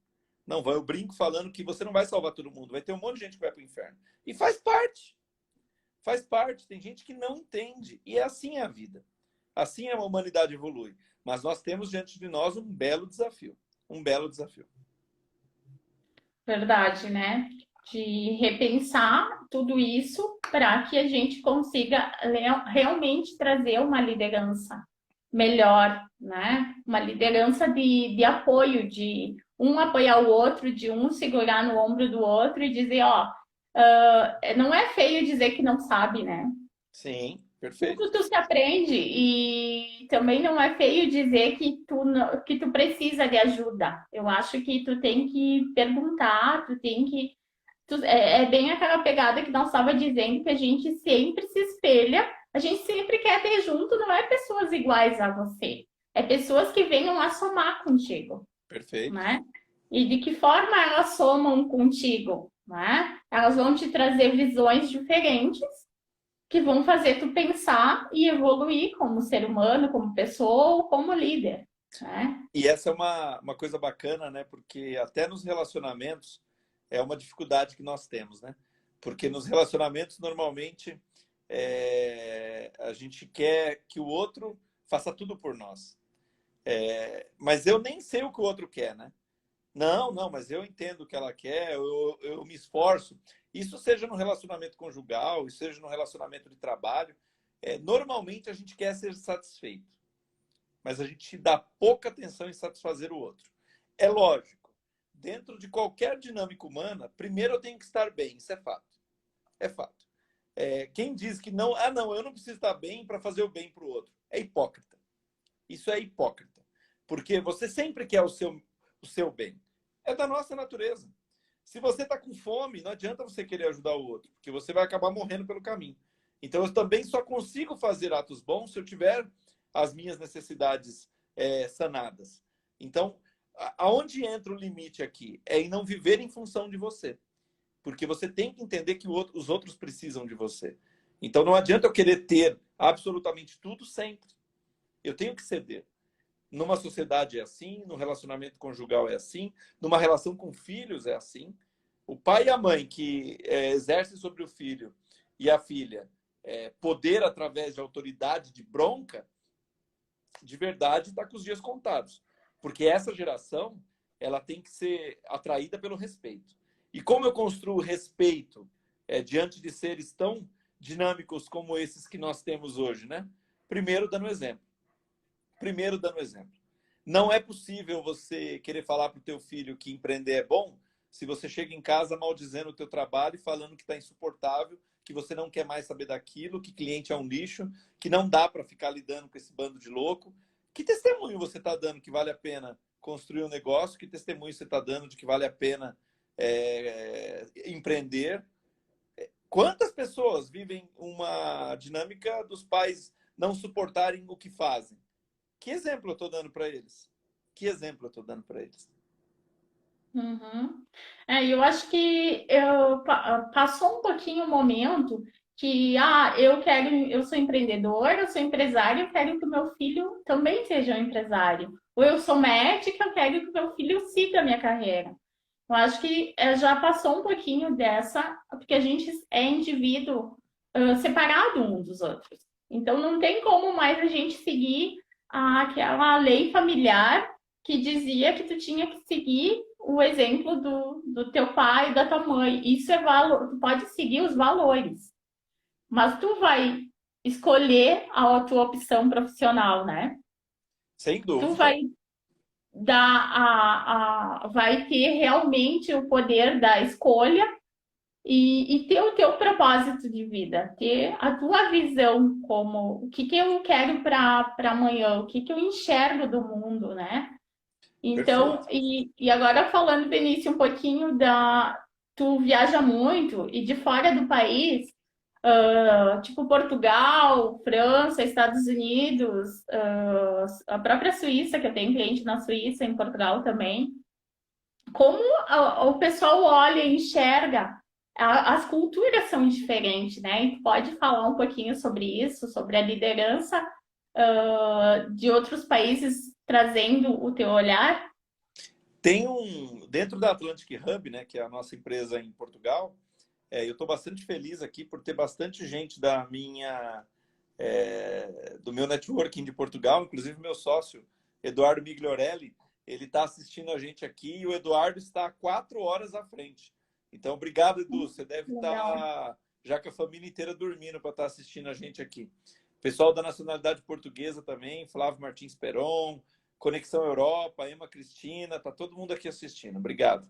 Não, eu brinco falando que você não vai salvar todo mundo, vai ter um monte de gente que vai para o inferno. E faz parte. Faz parte. Tem gente que não entende. E é assim a vida. Assim a humanidade evolui. Mas nós temos diante de nós um belo desafio. Um belo desafio. Verdade, né? De repensar tudo isso para que a gente consiga realmente trazer uma liderança melhor, né? Uma liderança de apoio, de um apoiar o outro, de um segurar no ombro do outro e dizer, ó, não é feio dizer que não sabe, né? Sim, Tudo perfeito. tu se aprende e também não é feio dizer que tu precisa de ajuda. Eu acho que tu tem que perguntar, tu tem que é bem aquela pegada que nós estava dizendo que a gente sempre se espelha, a gente sempre quer ter junto, não é pessoas iguais a você, é pessoas que venham a somar contigo, Perfeito. né? E de que forma elas somam contigo, né? Elas vão te trazer visões diferentes que vão fazer tu pensar e evoluir como ser humano, como pessoa ou como líder, né? E essa é uma coisa bacana, né? Porque até nos relacionamentos é uma dificuldade que nós temos, né? Porque nos relacionamentos, normalmente, a gente quer que o outro faça tudo por nós. Mas eu nem sei o que o outro quer, né? Não, não, mas eu entendo o que ela quer, eu me esforço. Isso seja no relacionamento conjugal, isso seja no relacionamento de trabalho. Normalmente a gente quer ser satisfeito, mas a gente dá pouca atenção em satisfazer o outro. É lógico, dentro de qualquer dinâmica humana, primeiro eu tenho que estar bem, isso é fato. É fato. Quem diz que não, não, eu não preciso estar bem para fazer o bem para o outro, é hipócrita. Isso é hipócrita. Porque você sempre quer o seu bem. É da nossa natureza. Se você está com fome, não adianta você querer ajudar o outro, porque você vai acabar morrendo pelo caminho. Então, eu também só consigo fazer atos bons se eu tiver as minhas necessidades sanadas. Então, aonde entra o limite aqui? É em não viver em função de você. Porque você tem que entender que os outros precisam de você. Então, não adianta eu querer ter absolutamente tudo sempre. Eu tenho que ceder. Numa sociedade é assim, no relacionamento conjugal é assim, numa relação com filhos é assim. O pai e a mãe que exercem sobre o filho e a filha poder através de autoridade, de bronca, de verdade está com os dias contados. Porque essa geração ela tem que ser atraída pelo respeito. E como eu construo respeito diante de seres tão dinâmicos como esses que nós temos hoje, né? Primeiro dando exemplo. Primeiro dando exemplo. Não é possível você querer falar para o teu filho que empreender é bom se você chega em casa maldizendo o teu trabalho e falando que está insuportável, que você não quer mais saber daquilo, que cliente é um lixo, que não dá para ficar lidando com esse bando de louco. Que testemunho você está dando que vale a pena construir um negócio? Que testemunho você está dando de que vale a pena empreender? Quantas pessoas vivem uma dinâmica dos pais não suportarem o que fazem? Que exemplo eu estou dando para eles? Que exemplo eu estou dando para eles? Uhum. Eu acho que passou um pouquinho o momento que eu sou empreendedora, eu sou empresária, eu quero que o meu filho também seja um empresário. Ou eu sou médica, eu quero que o meu filho siga a minha carreira. Eu acho que já passou um pouquinho dessa, porque a gente é indivíduo separado um dos outros. Então não tem como mais a gente seguir aquela lei familiar que dizia que tu tinha que seguir o exemplo do teu pai e da tua mãe. Isso é valor, tu pode seguir os valores, mas tu vai escolher a tua opção profissional, né? Sem Tu dúvida. vai vai ter realmente o poder da escolha e ter o teu propósito de vida, ter a tua visão como o que que eu quero para amanhã, o que que eu enxergo do mundo, né? Então, Perfeito. e agora falando, Benício, um pouquinho tu viaja muito e de fora do país, tipo Portugal, França, Estados Unidos, a própria Suíça, que eu tenho cliente na Suíça, em Portugal também. Como o pessoal olha e enxerga, as culturas são diferentes, né? E tu pode falar um pouquinho sobre isso, sobre a liderança, de outros países trazendo o teu olhar? dentro da Atlantic Hub, né, que é a nossa empresa em Portugal, eu estou bastante feliz aqui por ter bastante gente do meu networking de Portugal, inclusive meu sócio, Eduardo Migliorelli, ele está assistindo a gente aqui e o Eduardo está 4 horas à frente. Então, obrigado, Edu. Você deve Legal. estar já com a família inteira dormindo para estar assistindo a gente aqui. Pessoal da nacionalidade portuguesa também, Flávio Martins Peron, Conexão Europa, Emma Cristina, tá todo mundo aqui assistindo. Obrigado.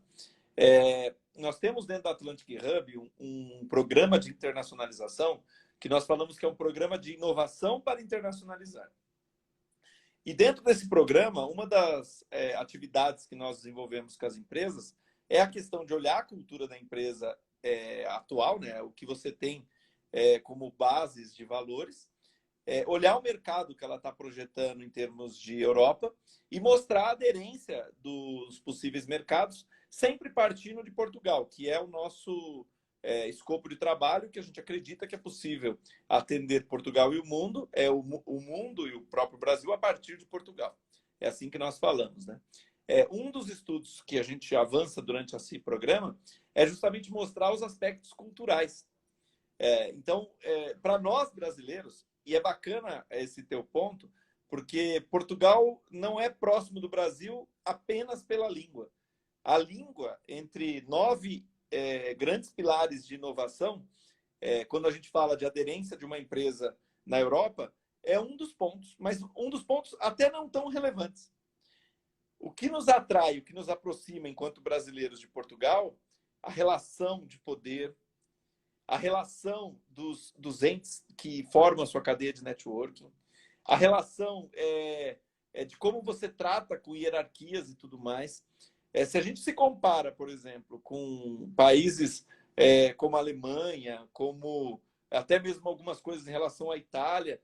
Nós temos dentro da Atlantic Hub um programa de internacionalização que nós falamos que é um programa de inovação para internacionalizar. E dentro desse programa, uma das atividades que nós desenvolvemos com as empresas é a questão de olhar a cultura da empresa atual, né? O que você tem como bases de valores, olhar o mercado que ela está projetando em termos de Europa e mostrar a aderência dos possíveis mercados, sempre partindo de Portugal, que é o nosso escopo de trabalho, que a gente acredita que é possível atender Portugal e o mundo, o mundo e o próprio Brasil a partir de Portugal. É assim que nós falamos, né? Um dos estudos que a gente avança durante esse programa é justamente mostrar os aspectos culturais. Então, para nós brasileiros, e é bacana esse teu ponto, porque Portugal não é próximo do Brasil apenas pela língua. A língua, entre 9 grandes pilares de inovação, quando a gente fala de aderência de uma empresa na Europa, é um dos pontos, mas um dos pontos até não tão relevantes. O que nos atrai, o que nos aproxima enquanto brasileiros de Portugal, a relação de poder, a relação dos entes que formam a sua cadeia de networking, a relação de como você trata com hierarquias e tudo mais. Se a gente se compara, por exemplo, com países como a Alemanha, como até mesmo algumas coisas em relação à Itália,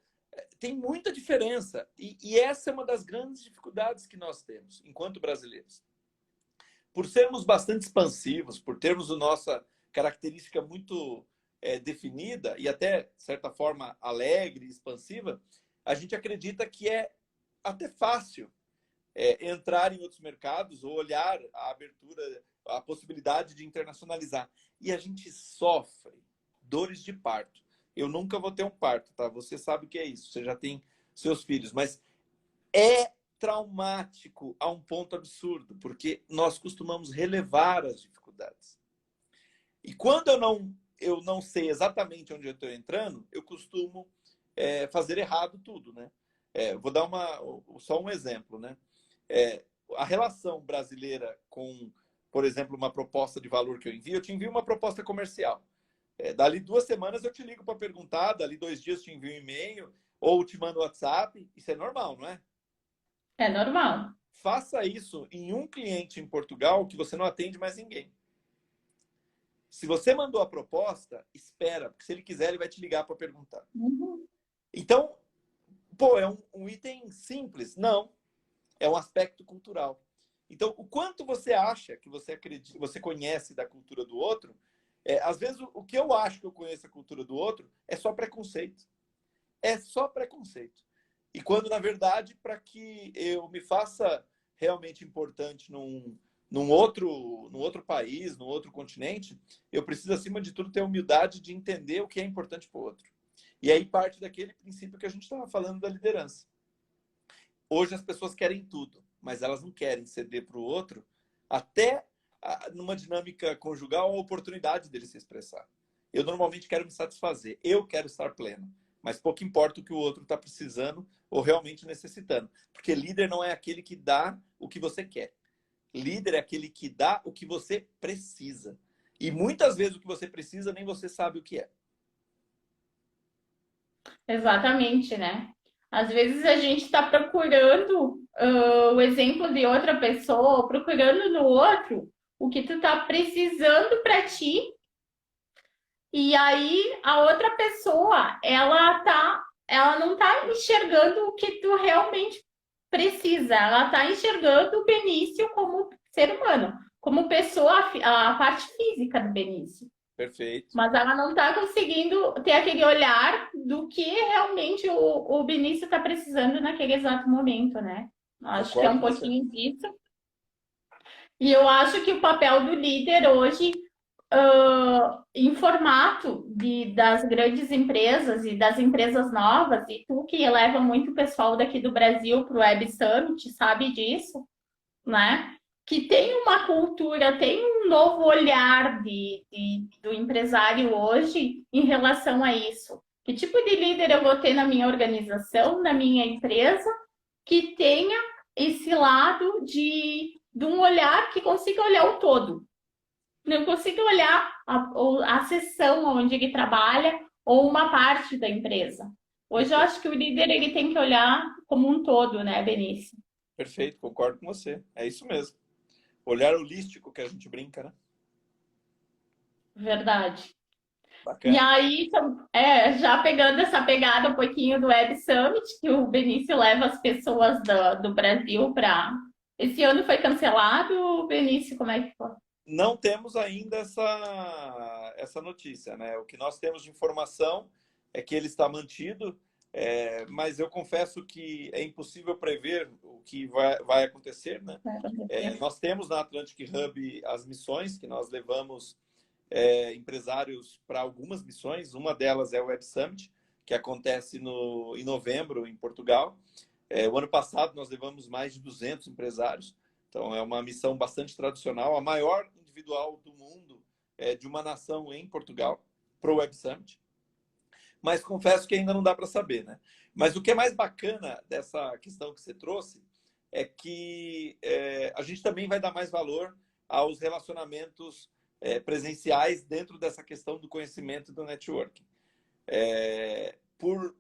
tem muita diferença. E essa é uma das grandes dificuldades que nós temos, enquanto brasileiros. Por sermos bastante expansivos, por termos a nossa característica muito definida e até, de certa forma, alegre, expansiva, a gente acredita que é até fácil entrar em outros mercados ou olhar a abertura, a possibilidade de internacionalizar. E a gente sofre dores de parto. Eu nunca vou ter um parto, tá? Você sabe o que é isso, você já tem seus filhos, mas é traumático a um ponto absurdo, porque nós costumamos relevar as dificuldades. E quando eu não sei exatamente onde eu estou entrando, eu costumo fazer errado tudo, né? Vou dar só um exemplo, né? A relação brasileira com, por exemplo, uma proposta de valor que eu te envio uma proposta comercial. Dali 2 semanas eu te ligo para perguntar, dali 2 dias eu te envio um e-mail ou te mando WhatsApp. Isso é normal, não é? É normal. Faça isso em um cliente em Portugal que você não atende mais ninguém. Se você mandou a proposta, espera, porque se ele quiser, ele vai te ligar para perguntar. Uhum. Então, é um item simples? Não. É um aspecto cultural. Então, o quanto você acha que você acredita, você conhece da cultura do outro, às vezes o que eu acho que eu conheço a cultura do outro é só preconceito. É só preconceito. E quando, na verdade, para que eu me faça realmente importante num outro país, num outro continente, eu preciso, acima de tudo, ter a humildade de entender o que é importante para o outro. E aí parte daquele princípio que a gente estava falando da liderança. Hoje as pessoas querem tudo, mas elas não querem ceder para o outro, até numa dinâmica conjugal, a oportunidade dele se expressar. Eu normalmente quero me satisfazer, eu quero estar pleno, mas pouco importa o que o outro está precisando ou realmente necessitando. Porque líder não é aquele que dá o que você quer. Líder é aquele que dá o que você precisa. E muitas vezes o que você precisa nem você sabe o que é. Exatamente, né? Às vezes a gente está procurando o exemplo de outra pessoa, procurando no outro o que tu tá precisando para ti, e aí a outra pessoa, ela não tá enxergando o que tu realmente precisa, ela tá enxergando o Benício como ser humano, como pessoa, a parte física do Benício. Perfeito. Mas ela não está conseguindo ter aquele olhar do que realmente o Benício está precisando naquele exato momento, né? Acho que é Concordo um com você. pouquinho disso. E eu acho que o papel do líder hoje, em formato das grandes empresas e das empresas novas, e tu que leva muito pessoal daqui do Brasil para o Web Summit, sabe disso, né? Que tem uma cultura, tem um novo olhar do empresário hoje em relação a isso. Que tipo de líder eu vou ter na minha organização, na minha empresa, que tenha esse lado de um olhar que consiga olhar o todo. Não consiga olhar a seção onde ele trabalha ou uma parte da empresa. Hoje eu Perfeito, acho que o líder ele tem que olhar como um todo, né, Benício? perfeito, concordo com você. É isso mesmo. Olhar holístico que a gente brinca, né? Verdade. E Bacana. aí, já pegando essa pegada um pouquinho do Web Summit, que o Benício leva as pessoas do Brasil para. Esse ano foi cancelado, Benício, como é que foi? Não temos ainda essa notícia, né? O que nós temos de informação é que ele está mantido, mas eu confesso que é impossível prever o que vai acontecer, né? Vai acontecer. Nós temos na Atlantic Hub as missões que nós levamos empresários para algumas missões. Uma delas é o Web Summit, que acontece em novembro em Portugal. O ano passado nós levamos mais de 200 empresários. Então, é uma missão bastante tradicional, a maior individual do mundo de uma nação em Portugal, para o Web Summit. Mas confesso que ainda não dá para saber, né? Mas o que é mais bacana dessa questão que você trouxe é que a gente também vai dar mais valor aos relacionamentos presenciais dentro dessa questão do conhecimento e do networking. Por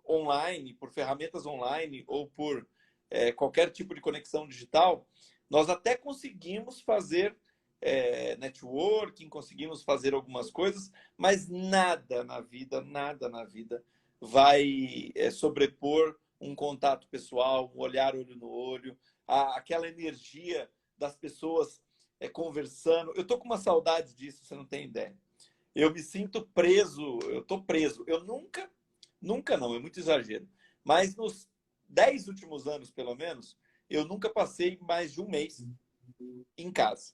online, por ferramentas online ou por qualquer tipo de conexão digital, nós até conseguimos fazer networking, conseguimos fazer algumas coisas, mas nada na vida vai sobrepor um contato pessoal, um olhar olho no olho, aquela energia das pessoas conversando. Eu tô com uma saudade disso, você não tem ideia. Eu me sinto preso, eu tô preso. Eu nunca não, é muito exagero. Mas nos 10 últimos anos, pelo menos, eu nunca passei mais de um mês em casa,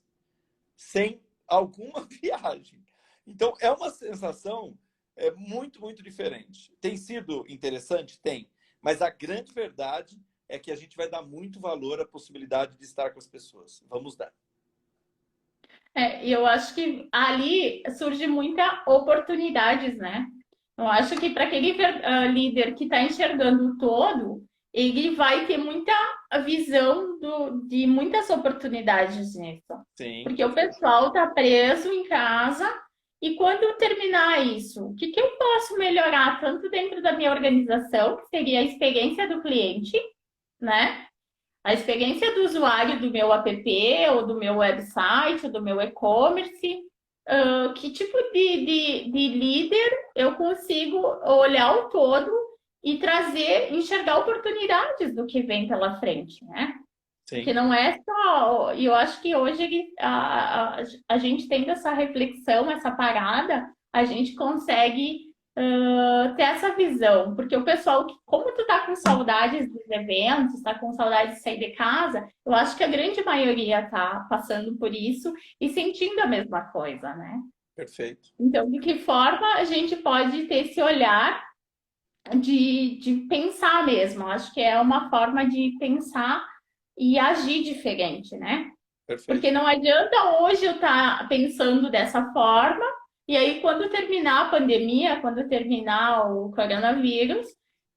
sem alguma viagem. Então, é uma sensação muito, muito diferente. Tem sido interessante? Tem. Mas a grande verdade é que a gente vai dar muito valor à possibilidade de estar com as pessoas. Vamos dar. E eu acho que ali surge muita oportunidades, né? Eu acho que para aquele líder que está enxergando o todo, ele vai ter muita visão de muitas oportunidades nisso. Sim, Porque o perfeito. pessoal está preso em casa e quando terminar isso, o que eu posso melhorar tanto dentro da minha organização, que seria a experiência do cliente, né? A experiência do usuário do meu app, ou do meu website, ou do meu e-commerce, que tipo de líder eu consigo olhar o todo e trazer, enxergar oportunidades do que vem pela frente, né? Porque Sim, não é só. E eu acho que hoje a gente tendo essa reflexão, essa parada, a gente consegue ter essa visão. Porque o pessoal, como tu tá com saudades dos eventos, tá com saudades de sair de casa, eu acho que a grande maioria tá passando por isso e sentindo a mesma coisa, né? perfeito. Então, de que forma a gente pode ter esse olhar de pensar mesmo? Acho que é uma forma de pensar e agir diferente, né? Porque Perfeito. não adianta hoje eu estar pensando dessa forma, e aí quando terminar a pandemia, quando terminar o coronavírus,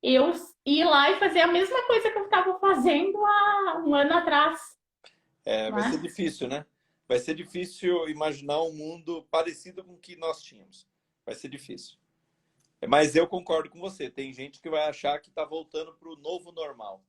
eu ir lá e fazer a mesma coisa que eu estava fazendo há um ano atrás, Vai ser né? difícil, né? Vai ser difícil imaginar um mundo parecido com o que nós tínhamos. Vai ser difícil. Mas eu concordo com você. Tem gente que vai achar que está voltando para o novo normal.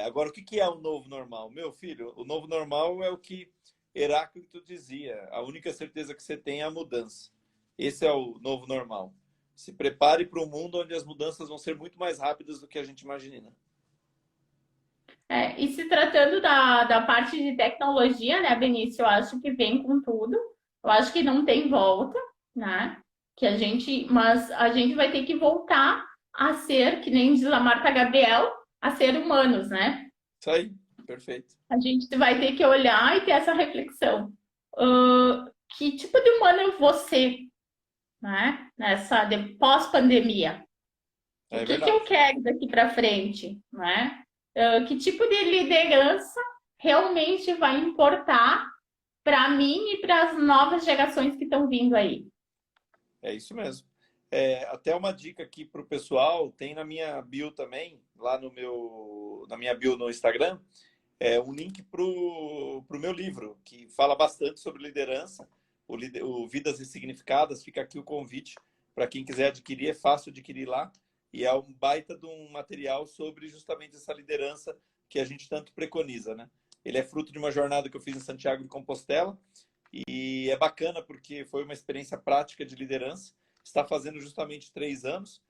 Agora, o que é o novo normal? Meu filho, o novo normal é o que Heráclito dizia. A única certeza que você tem é a mudança. Esse é o novo normal. Se prepare para um mundo onde as mudanças vão ser muito mais rápidas do que a gente imagina. E se tratando da parte de tecnologia, né, Benício, eu acho que vem com tudo. Eu acho que não tem volta, né? Mas a gente vai ter que voltar a ser, que nem diz a Marta Gabriel, a ser humanos, né? Isso aí. Perfeito. A gente vai ter que olhar e ter essa reflexão. Que tipo de humano eu vou ser, né? Pós-pandemia? O É que que eu verdade. quero daqui para frente, né? Que tipo de liderança realmente vai importar para mim e para as novas gerações que estão vindo aí? É isso mesmo. É, até uma dica aqui para o pessoal, tem na minha bio também, lá no na minha bio no Instagram, um link para o meu livro, que fala bastante sobre liderança, o Vidas Ressignificadas. Fica aqui o convite para quem quiser adquirir, é fácil adquirir lá. E é um baita de um material sobre justamente essa liderança que a gente tanto preconiza, né? Ele é fruto de uma jornada que eu fiz em Santiago de Compostela e é bacana porque foi uma experiência prática de liderança. Está fazendo justamente 3 anos,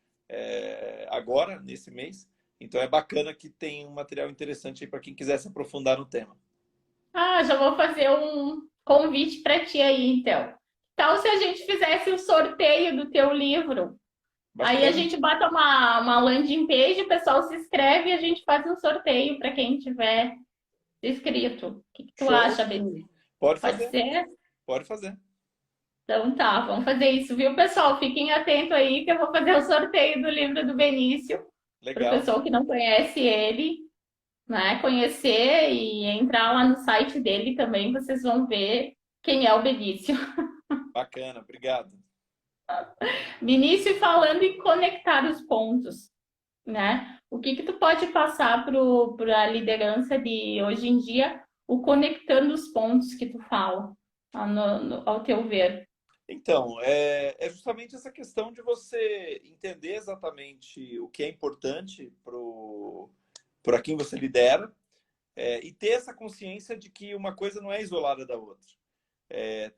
agora, nesse mês. Então é bacana que tem um material interessante aí para quem quiser se aprofundar no tema. Ah, já vou fazer um convite para ti aí, então. Então, se a gente fizesse o sorteio do teu livro, aí a Bacana. gente bota uma landing page, o pessoal se inscreve e a gente faz um sorteio para quem tiver inscrito. O que que tu Show. acha, Beni? Pode Pode fazer. ser? Pode fazer. Então tá, vamos fazer isso, viu, pessoal? Fiquem atentos aí que eu vou fazer o sorteio do livro do Benício para o Legal. pessoal que não conhece ele, né? Conhecer e entrar lá no site dele também, vocês vão ver quem é o Benício. Bacana. Obrigado. Benício falando em conectar os pontos, né? O que que tu pode passar para a liderança de hoje em dia, o conectando os pontos que tu fala, ao teu ver? Então, é justamente essa questão de você entender exatamente o que é importante para quem você lidera, e ter essa consciência de que uma coisa não é isolada da outra.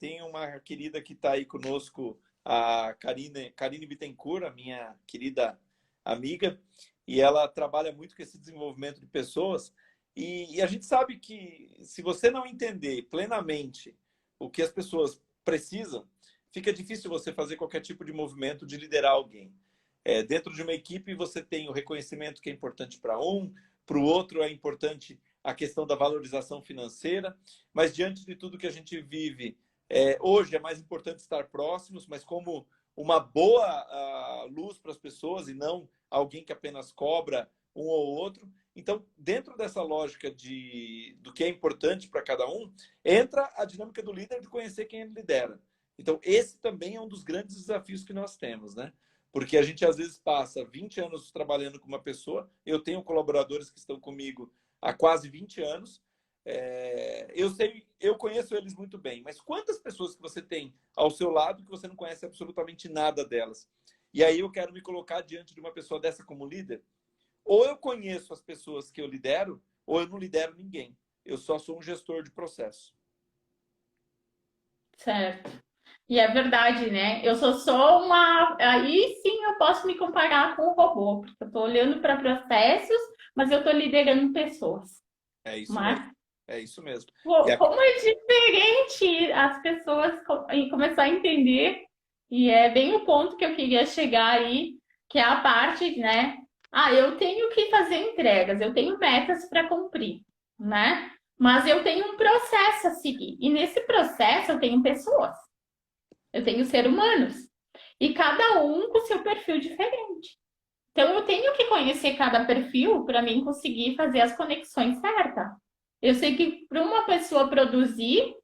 Tem uma querida que está aí conosco, a Karine Bittencourt, a minha querida amiga, e ela trabalha muito com esse desenvolvimento de pessoas. E a gente sabe que se você não entender plenamente o que as pessoas precisam, fica difícil você fazer qualquer tipo de movimento de liderar alguém. Dentro de uma equipe, você tem o reconhecimento que é importante para o outro é importante a questão da valorização financeira, mas diante de tudo que a gente vive, hoje é mais importante estar próximos, mas como uma boa luz para as pessoas e não alguém que apenas cobra um ou outro. Então, dentro dessa lógica do que é importante para cada um, entra a dinâmica do líder de conhecer quem ele lidera. Então, esse também é um dos grandes desafios que nós temos, né? Porque a gente às vezes passa 20 anos trabalhando com uma pessoa. Eu tenho colaboradores que estão comigo há quase 20 anos. Eu conheço eles muito bem, mas quantas pessoas que você tem ao seu lado que você não conhece absolutamente nada delas? E aí eu quero me colocar diante de uma pessoa dessa como líder. Ou eu conheço as pessoas que eu lidero, ou eu não lidero ninguém. Eu só sou um gestor de processo. Certo. E é verdade, né? Eu sou só uma. Aí sim eu posso me comparar com o robô, porque eu estou olhando para processos, mas eu estou liderando pessoas. É isso mesmo. Mas É isso mesmo. E pô, a... como é diferente as pessoas começar a entender, e é bem o ponto que eu queria chegar aí, que é a parte, né? Ah, eu tenho que fazer entregas, eu tenho metas para cumprir, né? Mas eu tenho um processo a seguir, e nesse processo eu tenho pessoas. Eu tenho seres humanos. E cada um com seu perfil diferente. Então eu tenho que conhecer cada perfil para mim conseguir fazer as conexões certas. Eu sei que para uma pessoa produzir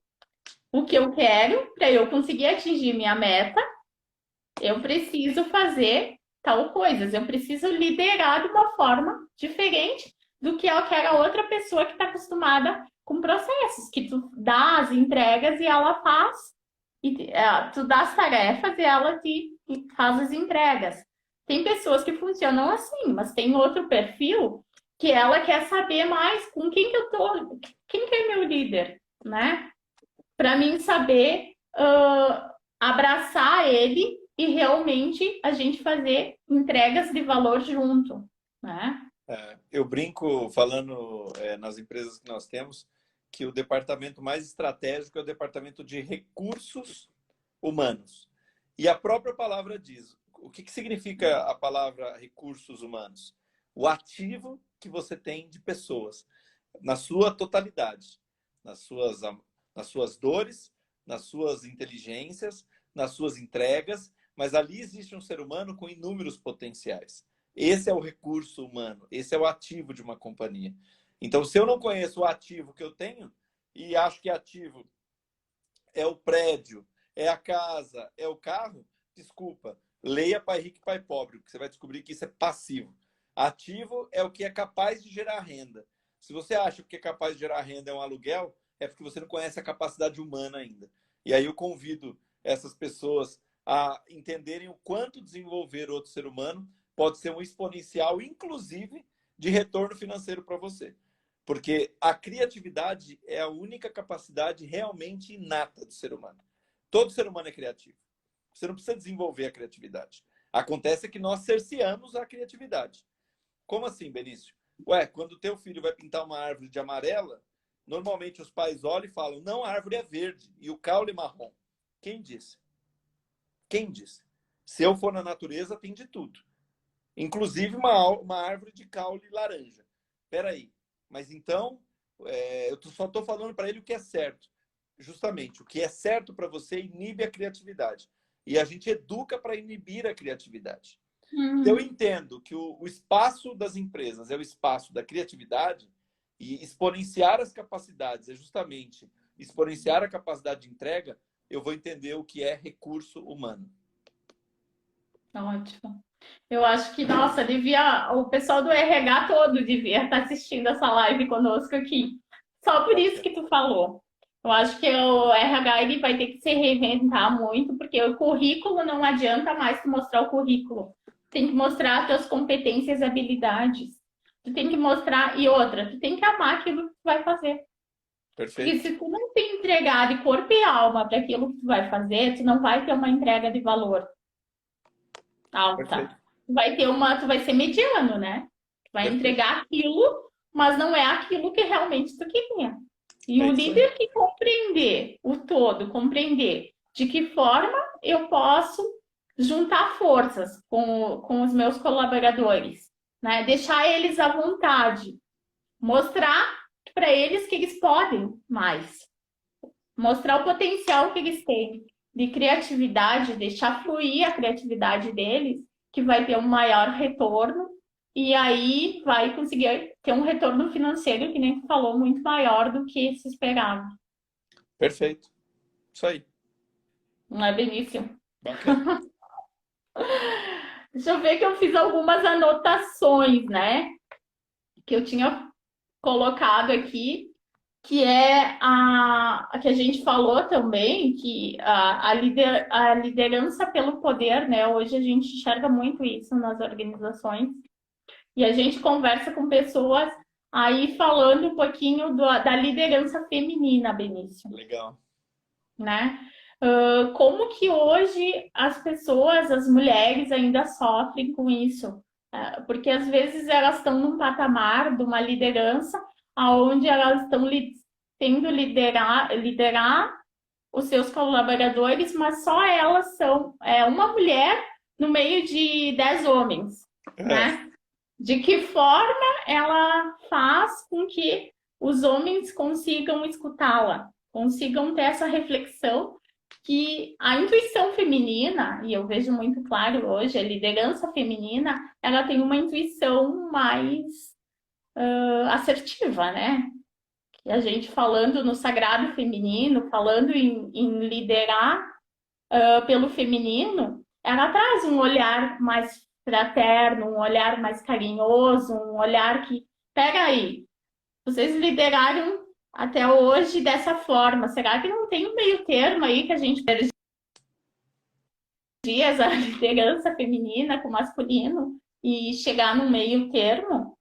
o que eu quero, para eu conseguir atingir minha meta, eu preciso fazer tal coisas. Eu preciso liderar de uma forma diferente do que aquela outra pessoa que está acostumada com processos, que tu dá as entregas e ela faz e tu dá as tarefas e ela te faz as entregas. Tem pessoas que funcionam assim, mas tem outro perfil que ela quer saber mais com quem que eu tô, quem que é meu líder, né? Para mim saber abraçar ele e realmente a gente fazer entregas de valor junto, né? Eu brinco falando nas empresas que nós temos que o departamento mais estratégico é o departamento de recursos humanos. E a própria palavra diz. O que significa a palavra recursos humanos? O ativo que você tem de pessoas. na sua totalidade, nas suas dores, nas suas inteligências, nas suas entregas, mas ali existe um ser humano com inúmeros potenciais. Esse é o recurso humano, esse é o ativo de uma companhia. Então, se eu não conheço o ativo que eu tenho e acho que ativo é o prédio, é a casa, é o carro, desculpa, leia Pai Rico e Pai Pobre, porque você vai descobrir que isso é passivo. Ativo é o que é capaz de gerar renda. Se você acha que o que é capaz de gerar renda é um aluguel, é porque você não conhece a capacidade humana ainda. E aí eu convido essas pessoas a entenderem o quanto desenvolver outro ser humano pode ser um exponencial, inclusive, de retorno financeiro para você. Porque a criatividade é a única capacidade realmente inata do ser humano. Todo ser humano é criativo. Você não precisa desenvolver a criatividade. Acontece que nós cerceamos a criatividade. Como assim, Benício? Ué, quando o teu filho vai pintar uma árvore de amarela, normalmente os pais olham e falam, não, a árvore é verde e o caule é marrom. Quem disse? Quem disse? Se eu for na natureza, tem de tudo. Inclusive uma árvore de caule laranja. Espera aí. Mas então, eu só estou falando para ele o que é certo. Justamente, o que é certo para você inibe a criatividade. E a gente educa para inibir a criatividade. Eu entendo que o espaço das empresas é o espaço da criatividade e exponenciar as capacidades é justamente exponenciar a capacidade de entrega, eu vou entender o que é recurso humano. Ótimo. Eu acho que, nossa, o pessoal do RH todo devia estar assistindo essa live conosco aqui. Só por isso que tu falou. Eu acho que o RH ele vai ter que se reinventar muito, porque o currículo não adianta mais tu mostrar o currículo. Tem que mostrar as tuas competências e habilidades. Tu tem que mostrar, e outra, tu tem que amar aquilo que tu vai fazer. Perfeito. Porque se tu não te entregar de corpo e alma para aquilo que tu vai fazer, tu não vai ter uma entrega de valor alta. Tu vai ser mediano, né? Tu vai entregar aquilo, mas não é aquilo que realmente tu queria. E o líder que compreender o todo, compreender de que forma eu posso juntar forças com os meus colaboradores, né? Deixar eles à vontade, mostrar para eles que eles podem mais, mostrar o potencial que eles têm de criatividade, deixar fluir a criatividade deles, que vai ter um maior retorno, e aí vai conseguir ter um retorno financeiro, que nem tu falou, muito maior do que se esperava. Perfeito. Isso aí. Não é, Benício? Bacana. Deixa eu ver que eu fiz algumas anotações, né? Que eu tinha colocado aqui, que é a que a gente falou também, que a liderança pelo poder, né? Hoje a gente enxerga muito isso nas organizações. E a gente conversa com pessoas aí falando um pouquinho da liderança feminina, Benício. Legal. Né? Como que hoje as pessoas, as mulheres ainda sofrem com isso? Porque às vezes elas estão num patamar de uma liderança onde elas estão tendo liderar os seus colaboradores, mas só elas são uma mulher no meio de 10 homens, né? De que forma ela faz com que os homens consigam escutá-la, consigam ter essa reflexão que a intuição feminina, e eu vejo muito claro hoje, a liderança feminina, ela tem uma intuição mais assertiva, né? E a gente falando no sagrado feminino, falando em liderar pelo feminino, ela traz um olhar mais fraterno, um olhar mais carinhoso, um olhar que, pega aí, vocês lideraram até hoje dessa forma, será que não tem um meio termo aí que a gente dias a liderança feminina com o masculino e chegar num meio termo?